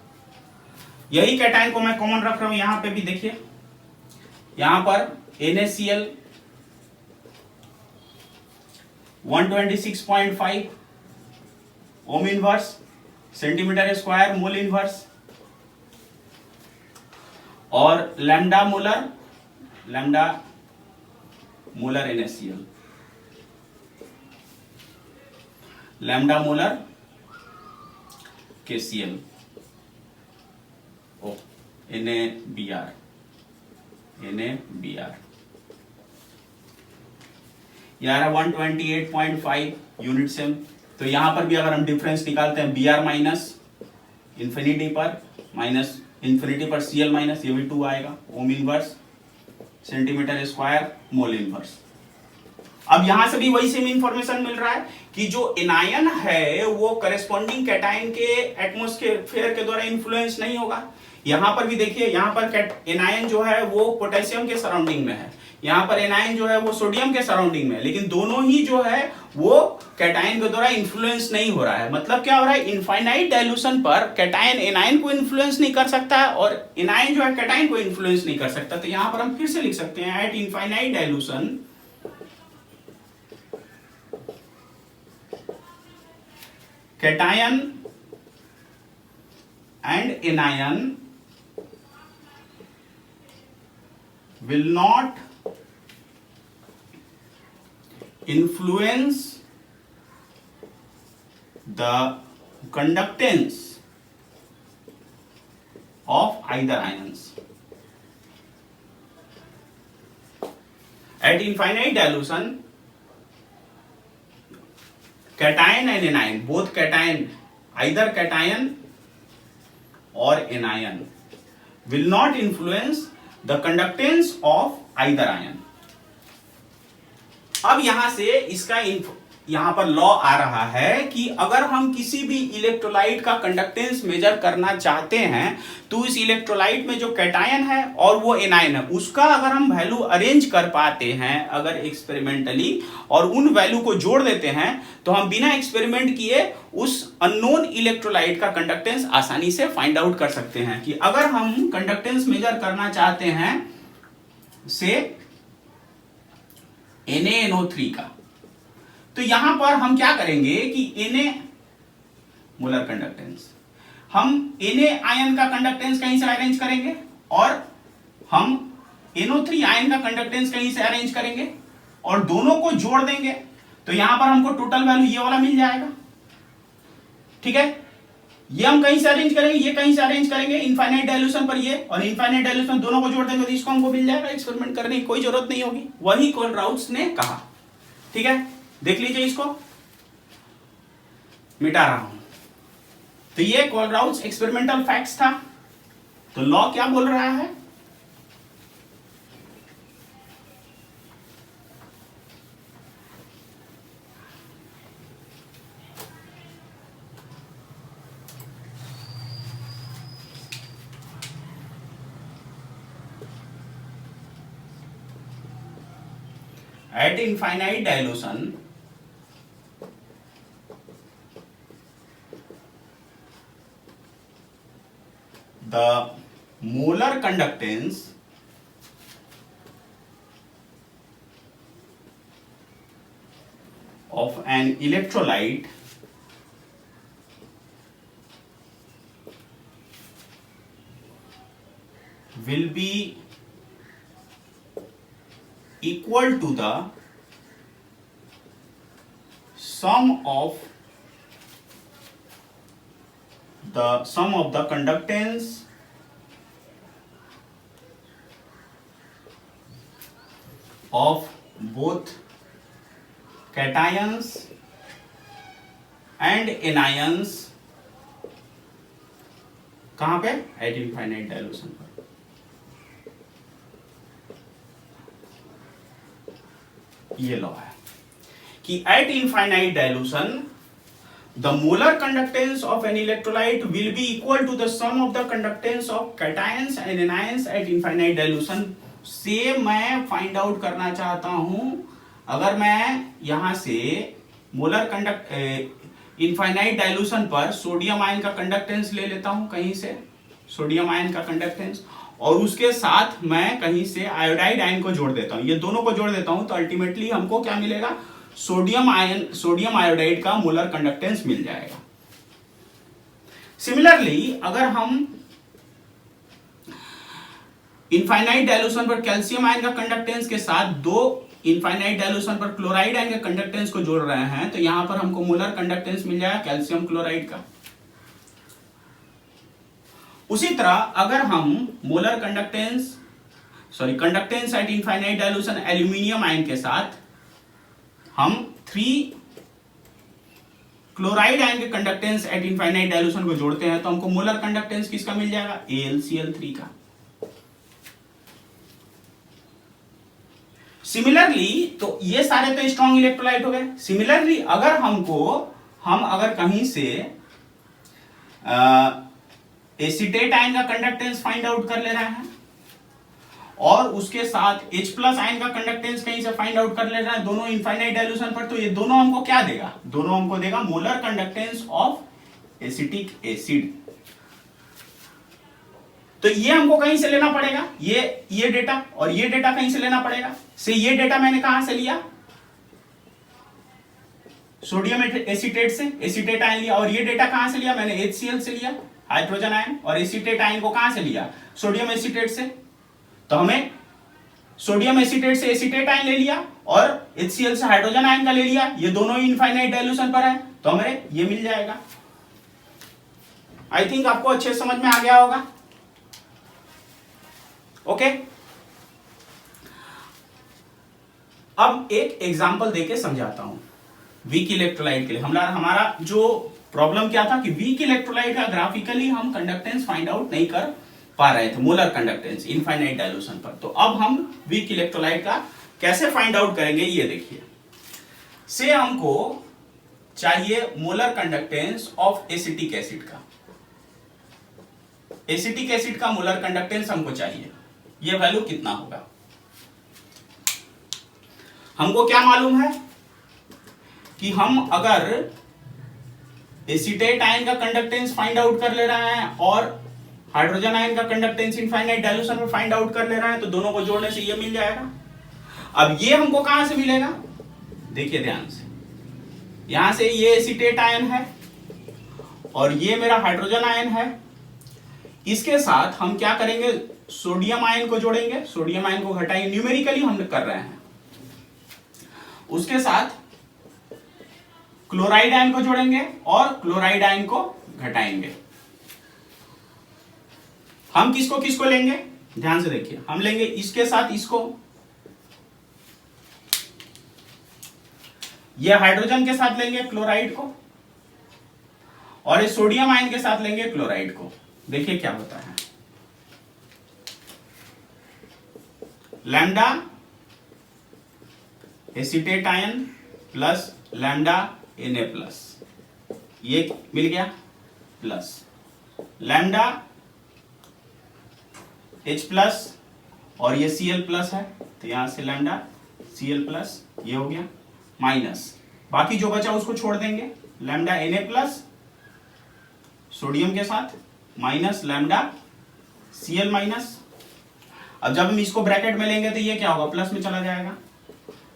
यही कैटायन को मैं कॉमन रख रहा हूं यहां पे भी, देखिए यहां पर NaCl 126.5 ohm inverse centimetre square mole inverse, और lambda molar NaCl, lambda molar KCl, ओ NaBr यार 128.5 यूनिट सेम। तो यहां पर भी अगर हम डिफरेंस निकालते हैं Br माइनस इंफिनिटी पर माइनस इंफिनिटी पर Cl माइनस, ये भी 2 आएगा ओम inverse centimetre square mole inverse. अब यहां से भी वही सेम इंफॉर्मेशन मिल रहा है कि जो एनायन है वो करेस्पॉन्डिंग कैटायन के एटमॉस्फेयर के द्वारा इन्फ्लुएंस नहीं होगा। यहां पर भी देखिए, यहां पर एनायन जो है वो पोटेशियम के सराउंडिंग में है, यहां पर एनायन जो है वो सोडियम के सराउंडिंग में है, लेकिन दोनों ही जो है वो कैटायन के द्वारा इन्फ्लुएंस नहीं हो रहा है। मतलब क्या हो रहा है, इनफाइनाइट डाइल्यूशन पर कैटायन एनायन को इन्फ्लुएंस नहीं कर सकता है और एनायन जो है कैटायन को इन्फ्लुएंस नहीं कर सकता। तो यहां पर हम फिर से लिख सकते हैं eight infinite dilution cation and anion will not influence the conductance of either ions. At infinite dilution, cation and anion, both cation, either cation or anion will not influence the conductance of either ion. अब यहां से इसका यहां पर law आ रहा है कि अगर हम किसी भी इलेक्ट्रोलाइट का कंडक्टेंस मेजर करना चाहते हैं तो इस इलेक्ट्रोलाइट में जो कैटायन है और वो एनायन है उसका अगर हम वैल्यू अरेंज कर पाते हैं अगर एक्सपेरिमेंटली और उन वैल्यू को जोड़ देते हैं तो हम बिना एक्सपेरिमेंट किए उस अननोन इलेक्ट्रोलाइट का कंडक्टेंस आसानी से फाइंड आउट कर सकते हैं। कि अगर हम कंडक्टेंस मेजर करना चाहते हैं से NaNO3 का, तो यहां पर हम क्या करेंगे कि Na मोलर कंडक्टेंस, हम Na आयन का कंडक्टेंस कहीं से अरेंज करेंगे और हम NO3 आयन का कंडक्टेंस कहीं से अरेंज करेंगे और दोनों को जोड़ देंगे तो यहां पर हमको टोटल वैल्यू ये वाला मिल जाएगा। ठीक है, ये हम कहीं से अरेंज करेंगे, ये कहीं से अरेंज करेंगे इनफाइनाइट डाइल्यूशन पर ये, और इनफाइनाइट डाइल्यूशन दोनों को जोड़ देंगे तो इसको हमको मिल जाएगा। एक्सपेरिमेंट करने की कोई जरूरत नहीं होगी, वही कोलराउट्स ने कहा। ठीक है, देख लीजिए, इसको मिटा रहा हूं। तो ये कोलराउट्स एक्सपेरिमेंटल फैक्ट्स था। तो लॉ क्या बोल रहा है, at infinite dilution the molar conductance of an electrolyte will be equal to the sum of the conductance of both cations and anions, कहां पे? एट इनफाइनाइट डायल्यूशन पर। ये लॉ है कि at infinite dilution the molar conductance of an electrolyte will be equal to the sum of the conductance of cations and anions at infinite dilution। से मैं find out करना चाहता हूं, अगर मैं यहां से मोलर इनफाइनाइट डाइल्यूशन पर सोडियम आयन का कंडक्टेंस ले लेता हूं, कहीं से सोडियम आयन का कंडक्टेंस, और उसके साथ मैं कहीं से आयोडाइड आयन को जोड़ देता हूं, ये दोनों को जोड़ देता हूं, तो अल्टीमेटली हमको क्या मिलेगा? सोडियम आयोडाइड का मोलर कंडक्टेंस मिल जाएगा। सिमिलरली अगर हम इनफाइनाइट डाइल्यूशन पर कैल्शियम आयन का कंडक्टेंस के साथ दो इनफाइनाइट डाइल्यूशन पर क्लोराइड आयन के कंडक्टेंस को जोड़ रहे हैं, तो यहां पर हमको मोलर कंडक्टेंस मिल जाएगा कैल्शियम क्लोराइड का। उसी तरह अगर हम molar conductance at infinite dilution aluminium ion के साथ हम 3 क्लोराइड आयन के कंडक्टेंस एट इनफाइनाइट डाइल्यूशन को जोड़ते हैं, तो हमको मोलर कंडक्टेंस किसका मिल जाएगा? AlCl3 का। सिमिलरली तो ये सारे तो स्ट्रॉन्ग इलेक्ट्रोलाइट हो गए। सिमिलरली अगर हम अगर कहीं से एसीटेट आयन का कंडक्टेंस फाइंड आउट कर ले रहे हैं और उसके साथ H प्लस आयन का कंडक्टेंस कहीं से फाइंड आउट कर ले रहे हैं दोनों इनफाइनाइट डाइल्यूशन पर, तो ये दोनों हमको क्या देगा? दोनों हमको देगा molar conductance of acetic acid. तो ये हमको कहीं से लेना पड़ेगा, ये डेटा, और ये डेटा कहीं से लेना पड़ेगा। से ये डेटा मैंने कहां से लिया? सोडियम एसीटेट से एसीटेट आयन लिया, और ये डेटा कहां से लिया? मैंने HCl से लिया, हाइड्रोजन आयन, और एसीटेट आयन को कहां से लिया? सोडियम एसीटेट से। तो हमें सोडियम एसीटेट से एसीटेट आयन ले लिया और HCl से हाइड्रोजन आयन का ले लिया, ये दोनों ही इनफाइनाइट डाइल्यूशन पर है, तो हमें ये मिल जाएगा। आई थिंक आपको अच्छे समझ में आ गया होगा। ओके, अब एक एग्जांपल देके समझाता हूं वीक इलेक्ट्रोलाइट के लिए। हमारा जो प्रॉब्लम क्या था कि वीक इलेक्ट्रोलाइट का ग्राफिकली हम कंडक्टेंस फाइंड आउट नहीं कर पा रहे थे, मोलर कंडक्टेंस इनफाइनाइट डाइल्यूशन पर। तो अब हम वीक इलेक्ट्रोलाइट का कैसे फाइंड आउट करेंगे, ये देखिए। से हमको चाहिए molar conductance of acetic acid का। एसिटिक एसिड का मोलर कंडक्टेंस हमको चाहिए, ये वैल्यू कितना होगा? हमको क्या मालूम है कि हम अगर एसीटेट आयन का कंडक्टेंस फाइंड आउट कर ले रहे हैं और हाइड्रोजन आयन का कंडक्टेंस इनफाइनाइट डाइल्यूशन में फाइंड आउट कर ले रहे हैं, तो दोनों को जोड़ने से ये मिल जाएगा। अब ये हमको कहां से मिलेगा? देखिए ध्यान से, यहां से ये एसीटेट आयन है और ये मेरा हाइड्रोजन आयन है। इसके साथ हम क्या करेंगे? सोडियम आयन को जोड़ेंगे, सोडियम आयन को घटाएंगे, न्यूमेरिकली हम कर रहे हैं। उसके साथ क्लोराइड आयन को जोड़ेंगे और क्लोराइड आयन को घटाएंगे। हम किसको किसको लेंगे? ध्यान से देखिए, हम लेंगे इसके साथ इसको, ये हाइड्रोजन के साथ लेंगे क्लोराइड को, और ये सोडियम आयन के साथ लेंगे क्लोराइड को। देखिए क्या होता है, lambda acetate ion plus lambda Na plus, ये मिल गया, प्लस लैम्डा H प्लस और ये Cl प्लस है, तो यहां से लैम्डा Cl प्लस ये हो गया, माइनस बाकी जो बचा उसको छोड़ देंगे, लैम्डा Na प्लस सोडियम के साथ माइनस लैम्डा Cl माइनस। अब जब हम इसको ब्रैकेट में लेंगे तो ये क्या होगा? प्लस में चला जाएगा,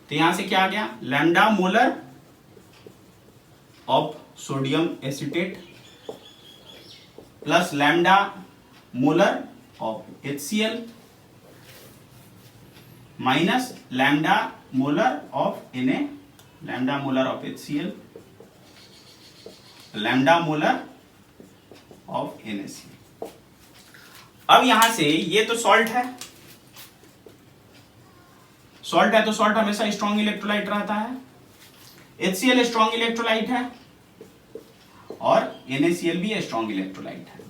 तो यहां से क्या आ गया? Lambda molar of sodium acetate plus lambda molar of HCl minus lambda molar of Na, lambda molar of HCl, lambda molar of NaCl। अब यहां से ये तो सॉल्ट है, सॉल्ट है तो सॉल्ट हमेशा स्ट्रॉन्ग इलेक्ट्रोलाइट रहता है, HCl स्ट्रॉन्ग इलेक्ट्रोलाइट है और NaCl भी स्ट्रॉन्ग इलेक्ट्रोलाइट है।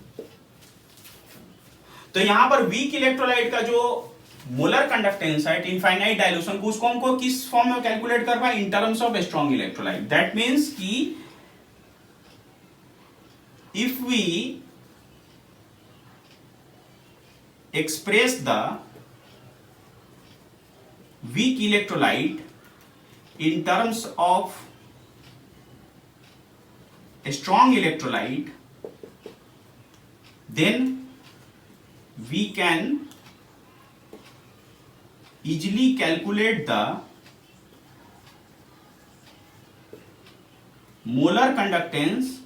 तो यहां पर वीक इलेक्ट्रोलाइट का जो मोलर कंडक्टेंस है इनफाइनाइट डाइल्यूशन को, उसको हमको किस फॉर्म में कैलकुलेट कर पाए, in terms of strong electrolyte. That means कि if we express the weak electrolyte in terms of a strong electrolyte, then we can easily calculate the molar conductance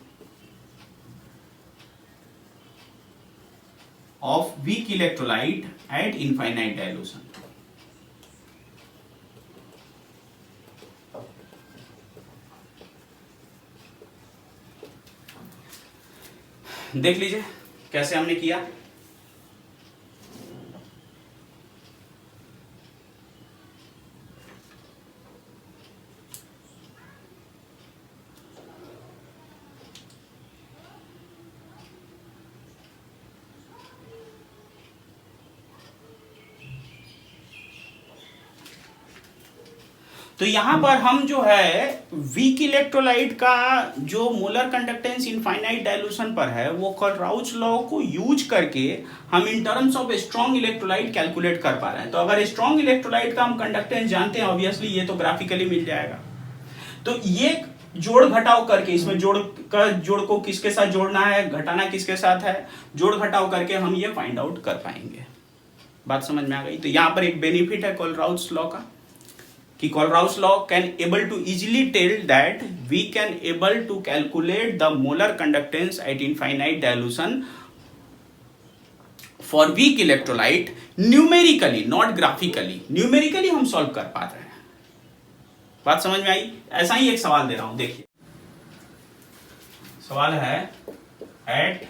of weak electrolyte at infinite dilution। देख लीजिए कैसे हमने किया। तो यहां पर हम जो है वीक इलेक्ट्रोलाइट का जो मोलर कंडक्टेंस इनफाइनाइट डाइल्यूशन पर है वो कोलराउच लॉ को यूज करके हम इन terms of strong electrolyte calculate कर पा रहे हैं। तो अगर स्ट्रॉन्ग इलेक्ट्रोलाइट का हम कंडक्टेंस जानते हैं ऑब्वियसली ये तो ग्राफिकली मिल जाएगा। तो ये जोड़ घटाव करके, इसमें जोड़ को किसके साथ जोड़ना है, घटाना किसके साथ है, जोड़ घटाव करके हम ये फाइंड आउट कर पाएंगे। बात समझ में आ गई। तो यहां पर एक बेनिफिट है कोलराउच लॉ का कि Kohlrausch law can able to easily tell that we can able to calculate the molar conductance at infinite dilution for weak electrolyte numerically, not graphically. Numerically हम सॉल्व कर पा रहे हैं। बात समझ में आई। ऐसा ही एक सवाल दे रहा हूं, देखिए सवाल है eight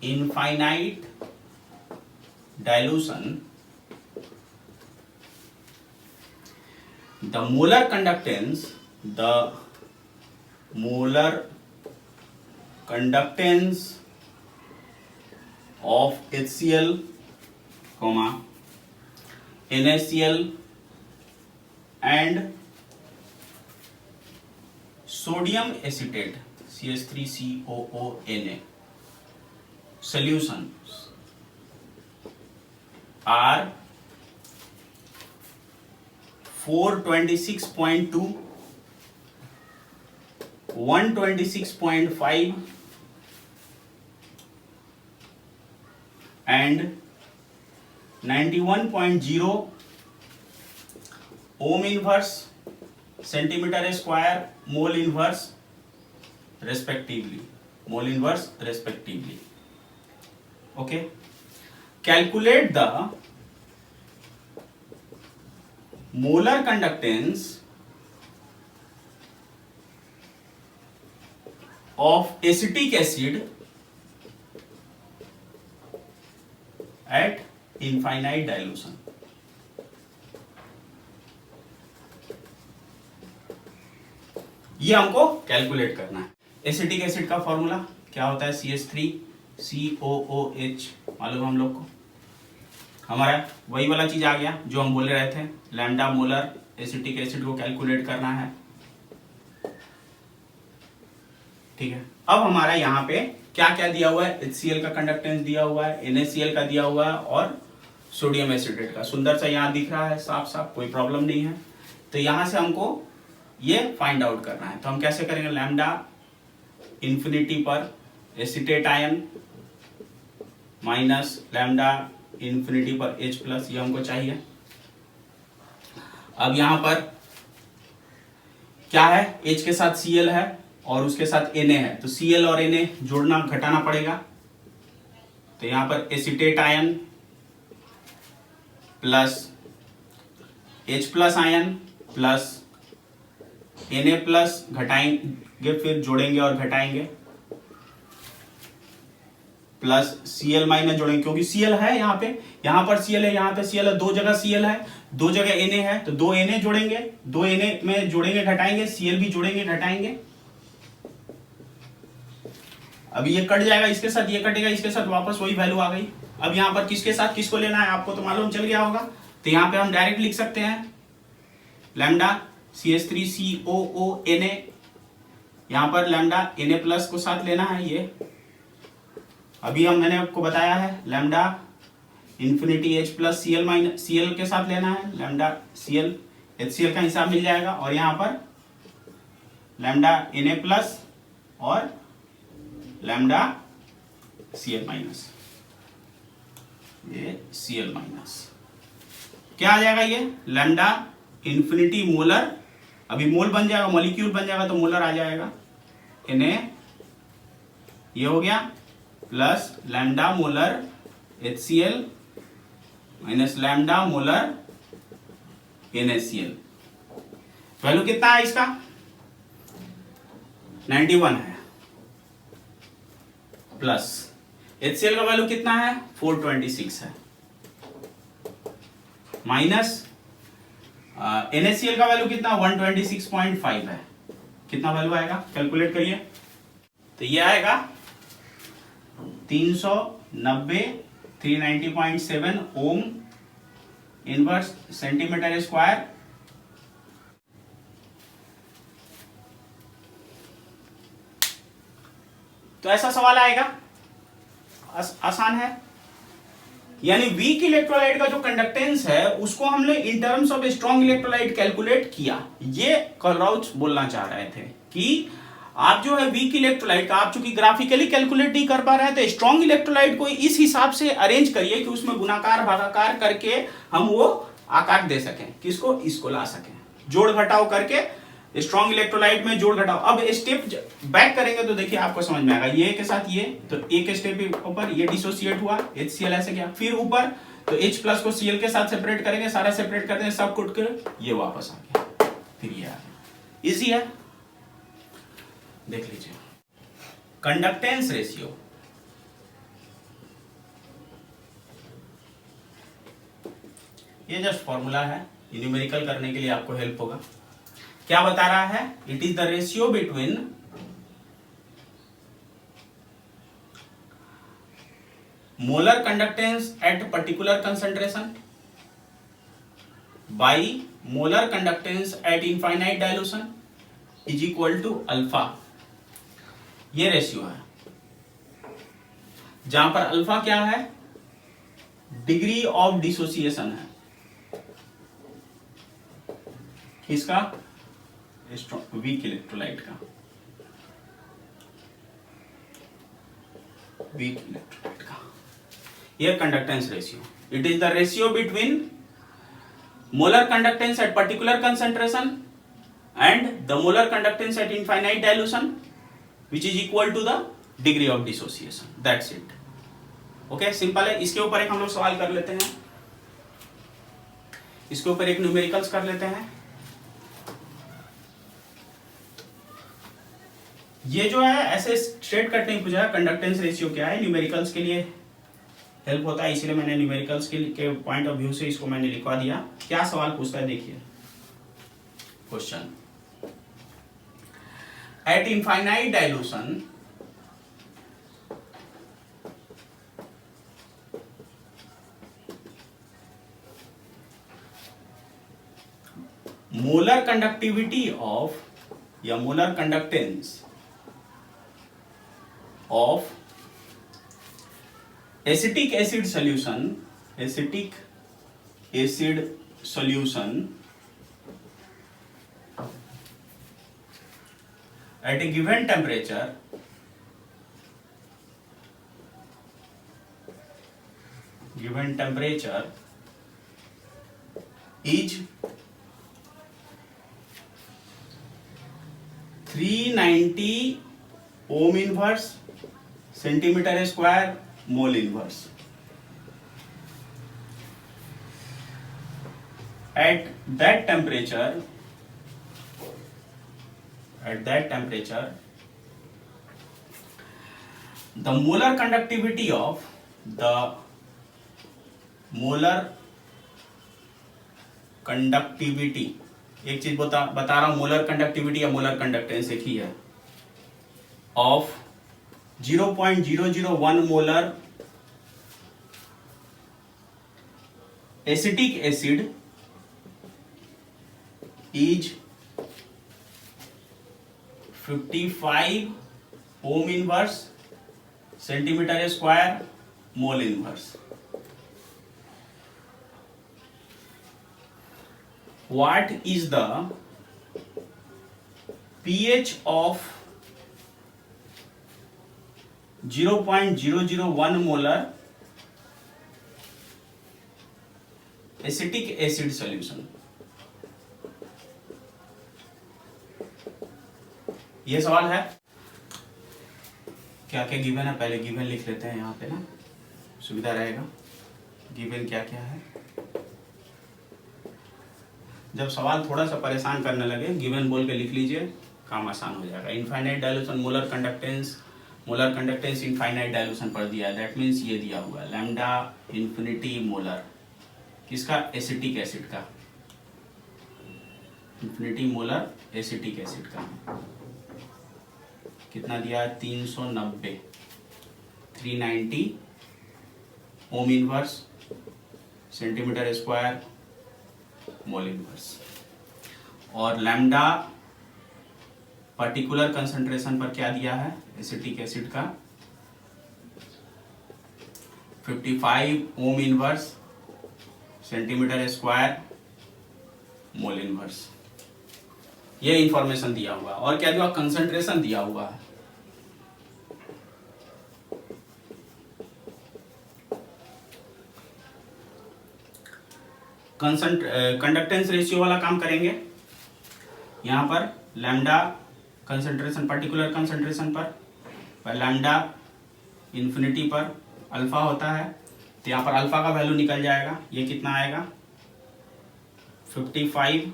infinite dilution the molar conductance of HCl, NaCl and sodium acetate CH3COONA solutions are 426.2, 126.5 and 91.0 Om inverse, centimetre square, mole inverse respectively, okay. Calculate the molar conductance of acetic acid at infinite dilution। ये हमको calculate करना है। Acetic acid का formula क्या होता है, CH3COOH मालूम हम लोग को। हमारा वही वाला चीज आ गया जो हम बोले रहे थे, लैम्डा मोलर एसिटिक एसिड को कैलकुलेट करना है। ठीक है। अब हमारा यहाँ पे क्या क्या दिया हुआ है, HCl का कंडक्टेंस दिया हुआ है, NaCl का दिया हुआ है और सोडियम एसिटेट का सुंदर सा यहाँ दिख रहा है साफ साफ, कोई प्रॉब्लम नहीं है। तो यहां से हमको ये फाइंड आउट करना है। तो हम कैसे करेंगे, लैम्डा इंफिनिटी पर acetate ion minus lambda infinity पर H प्लस, ये हमको चाहिए। अब यहां पर क्या है, H के साथ Cl है और उसके साथ Na है, तो Cl और Na जोड़ना घटाना पड़ेगा। तो यहां पर acetate ion plus H plus ion plus Na plus घटाएंगे, फिर जोड़ेंगे और घटाएंगे, प्लस Cl माइनस जोड़ेंगे, क्योंकि Cl है यहाँ पे, यहाँ पर Cl है, यहाँ पे Cl है, दो जगह Cl है, दो जगह Na है, तो दो Na जोड़ेंगे, दो Na में जोड़ेंगे घटाएंगे, Cl भी जोड़ेंगे घटाएंगे। अब ये कट जाएगा, इसके साथ ये कटेगा, इसके साथ वापस वही वैल्यू आ गई। अब यहाँ पर किसके साथ किसको लेना है आपको तो मालूम चल गया होगा, तो यहाँ पे हम डायरेक्ट लिख सकते हैं लैम्डा CH3COO Na, यहाँ पर लैम्डा Na प्लस को साथ लेना है। ये अभी मैंने आपको बताया है lambda infinity H plus Cl minus Cl के साथ लेना है, लैम्डा Cl HCl का हिसाब मिल जाएगा, और यहाँ पर लैम्डा Na प्लस और लैम्डा Cl माइनस, ये Cl माइनस क्या आ जाएगा, ये लैम्डा इंफिनिटी मोलर, अभी मोल बन जाएगा, मॉलिक्यूल बन जाएगा तो मोलर आ जाएगा, Na ये हो गया, plus lambda molar HCl minus lambda molar NaCl। Value कितना है इसका 91 है, प्लस HCl का वैल्यू कितना है 426 है, माइनस NaCl का वैल्यू कितना 126.5 है, कितना वैल्यू आएगा कैलकुलेट करिए, तो ये आएगा 390 390.7 ओम इनवर्स सेंटीमीटर स्क्वायर। तो ऐसा सवाल आएगा, आसान है, यानी वीक इलेक्ट्रोलाइट का जो कंडक्टेंस है उसको हमने इन terms of strong electrolyte calculate किया। ये कॉलराउच बोलना चाह रहे थे कि आप जो है वीक इलेक्ट्रोलाइट का आप चूंकि ग्राफिकली कैलकुलेट नहीं कर पा रहे हैं, तो स्ट्रॉन्ग इलेक्ट्रोलाइट को इस हिसाब से अरेंज करिए कि उसमें गुणाकार भागाकार करके हम वो आकार दे सकें, किसको, इसको ला सकें, जोड़ घटाव करके स्ट्रॉन्ग इलेक्ट्रोलाइट में जोड़ घटाव। अब स्टेप बैक करेंगे तो देखिए आपको समझ में आएगा, ये के साथ ये, तो एक स्टेप ऊपर ये डिसोसिएट हुआ, HCl ऐसे गया, फिर ऊपर तो H प्लस को Cl के साथ सेपरेट करेंगे, सारा सेपरेट करते हैं, सब कुट कर ये वापस आ गया, फिर ये आ गया। इजी है, देख लीजिए कंडक्टेंस रेशियो, ये जस्ट फॉर्मूला है, न्यूमेरिकल करने के लिए आपको हेल्प होगा। क्या बता रहा है, it is the ratio between molar conductance at particular concentration by molar conductance at infinite dilution is equal to alpha. ये रेशियो है, जहां पर अल्फा क्या है, डिग्री ऑफ डिसोसिएशन है, इसका वीक इलेक्ट्रोलाइट का, वीक इलेक्ट्रोलाइट का ये conductance ratio. It is the ratio between molar conductance at particular concentration and the molar conductance at infinite dilution which is equal to the degree of dissociation, that's it। okay, simple है। इसके ऊपर एक हम लोग सवाल कर लेते हैं, इसके ऊपर एक न्यूमेरिकल्स कर लेते हैं। ये जो है ऐसे स्ट्रेट कट नहीं पूछा, कंडक्टेंस रेशियो क्या है, न्यूमेरिकल्स के लिए हेल्प होता है, इसलिए मैंने न्यूमेरिकल्स के पॉइंट ऑफ व्यू से इसको मैंने लिखवा दिया। क्या सवाल पूछता है देखिए, question at infinite dilution molar conductivity of या molar conductance of acetic acid solution at a given temperature is 390 ohm inverse centimeter square mole inverse. At that temperature, the molar conductivity of the molar conductivity, एक चीज बता रहा हूं, molar conductivity या molar conductance एक ही है, of 0.001 molar acetic acid is 55 Om inverse centimetre square mole inverse. What is the pH of 0.001 molar acetic acid solution? ये सवाल है। क्या क्या गिवन है, पहले गिवन लिख लेते हैं यहाँ पे ना, सुविधा रहेगा। गिवन क्या क्या है, जब सवाल थोड़ा सा परेशान करने लगे गिवन बोल के लिख लीजिए, काम आसान हो जाएगा। Infinite dilution molar conductance infinite dilution पर दिया है, दैट मीन्स ये दिया हुआ है लैम्डा इन्फिनिटी मोलर, किसका, एसिटिक एसिड का, इन्फिनिटी मोलर एसिटिक एसिड का कितना दिया है, 390 390 ओम inverse centimetre square mole inverse. और लैम्डा पर्टिकुलर कंसंट्रेशन पर क्या दिया है एसिटिक एसिड का, 55 ओम inverse centimetre square mole inverse. ये इंफॉर्मेशन दिया हुआ, और क्या दिया, कंसंट्रेशन दिया हुआ है। कंडक्टेंस रेशियो वाला काम करेंगे। यहां पर लैम्डा कंसंट्रेशन पर्टिकुलर कंसंट्रेशन पर लैम्डा इन्फिनिटी पर अल्फा होता है, तो यहां पर अल्फा का वैल्यू निकल जाएगा। ये कितना आएगा, 55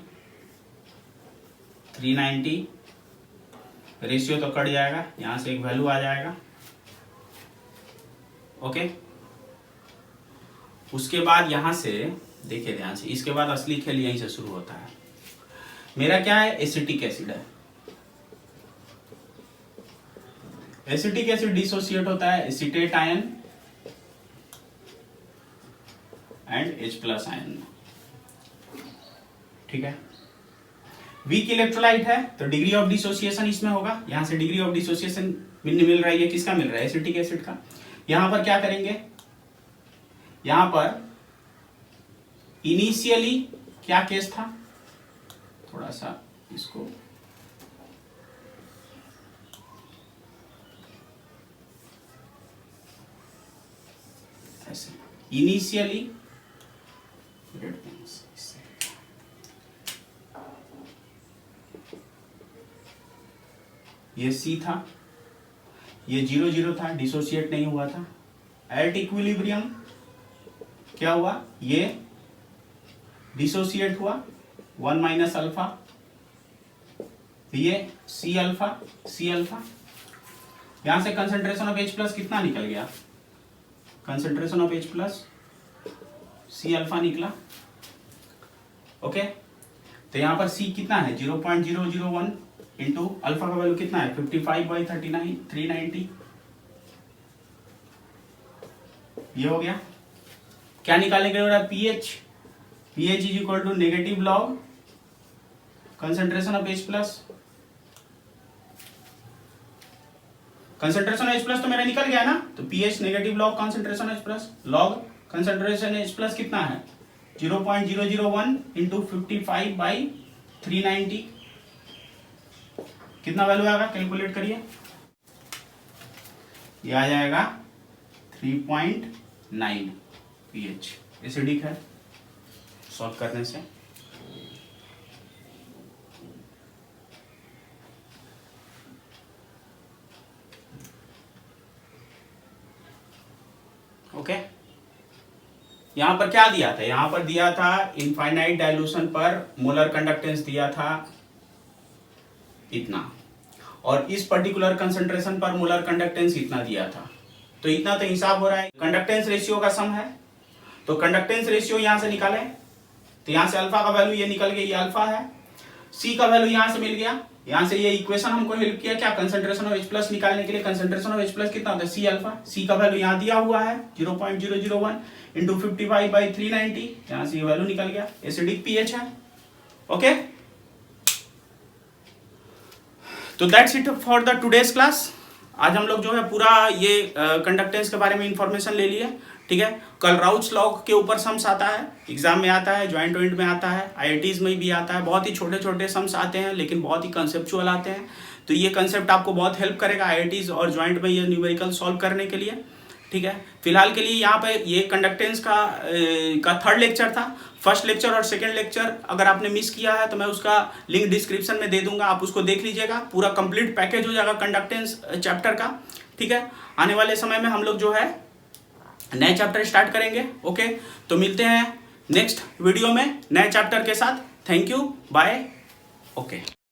390, रेशियो तो कट जाएगा, यहां से एक वैल्यू आ जाएगा। ओके, उसके बाद यहां से देखिए ध्यान से, इसके बाद असली खेल यहीं से शुरू होता है। मेरा क्या है, एसिटिक एसिड है। एसिटिक एसिड डिसोसिएट होता है acetate ion and H+ ion, ठीक है। वीक इलेक्ट्रोलाइट है तो डिग्री ऑफ डिसोसिएशन इसमें होगा, यहां से डिग्री ऑफ डिसोसिएशन मिल रहा है, ये किसका मिल रहा है, एसिटिक एसिड का। यहां पर क्या करेंगे, यहां पर इनिशियली क्या केस था, थोड़ा सा इसको ऐसे, इनिशियली ये C था, ये 0 था, डिसोसिएट नहीं हुआ था। एट इक्विलिब्रियम क्या हुआ, ये डिसोसिएट हुआ 1 माइनस अल्फा, ये C अल्फा यहां से कंसंट्रेशन ऑफ H+ कितना निकल गया, concentration of H+ C alpha निकला। ओके, तो यहां पर C कितना है, 0.001 इंटू अल्फा का वैल्यू कितना है, 55/39 390, ये हो गया। क्या निकालेंगे, pH is equal to negative log concentration of H+, concentration H+ तो मेरा निकल गया ना, तो pH negative log concentration H+, log concentration H+ कितना है, 0.001 इंटू 55/390, कितना वैल्यू आएगा, कैलकुलेट करिए, ये आ जाएगा 3.9 pH, एसिडिक है, सॉल्व करने से। ओके। यहां पर क्या दिया था, यहां पर दिया था इनफाइनाइट डाइल्यूशन पर मोलर कंडक्टेंस दिया था इतना, और इस पर्टिकुलर कंसंट्रेशन पर मोलर कंडक्टेंस इतना दिया था। तो इतना तो हिसाब हो रहा है, कंडक्टेंस रेशियो का सम है। तो कंडक्टेंस रेशियो यहां से निकाले, तो यहां से अल्फा का वैल्यू ये निकल गया, ये अल्फा है। सी का वैल्यू यहां से मिल गया, यहां से ये इक्वेशन हमको हेल्प किया क्या, कंसंट्रेशन ऑफ H प्लस निकालने के लिए। कंसंट्रेशन ऑफ H प्लस कितना होता है, सी अल्फा। सी का वैल्यू यहां दिया हुआ है 0.001 इंटू 55/390, यहां से ये वैल्यू निकल गया। एसिडिक पीएच है। ओके, तो that's it for the today's class. आज हम लोग जो है पूरा ये कंडक्टेंस के बारे में इंफॉर्मेशन ले लिए, ठीक है। कल राउच लॉ के ऊपर सम्स आता है, एग्जाम में आता है, ज्वाइंट वाइंट में आता है, आईआईटीज में भी आता है। बहुत ही छोटे छोटे सम्स आते हैं लेकिन बहुत ही कंसेप्चुअल आते हैं। तो ये कंसेप्ट आपको बहुत हेल्प करेगा आईआईटीज और ज्वाइंट में ये न्यूमेरिकल सॉल्व करने के लिए, ठीक है। फिलहाल के लिए यहाँ पे ये कंडक्टेंस का थर्ड लेक्चर था। फर्स्ट लेक्चर और सेकंड लेक्चर अगर आपने मिस किया है तो मैं उसका लिंक डिस्क्रिप्शन में दे दूंगा, आप उसको देख लीजिएगा। पूरा कंप्लीट पैकेज हो जाएगा कंडक्टेंस चैप्टर का, ठीक है। आने वाले समय में हम लोग जो है नए चैप्टर स्टार्ट करेंगे। ओके, तो मिलते हैं नेक्स्ट वीडियो में नए चैप्टर के साथ। Thank you, bye. ओके।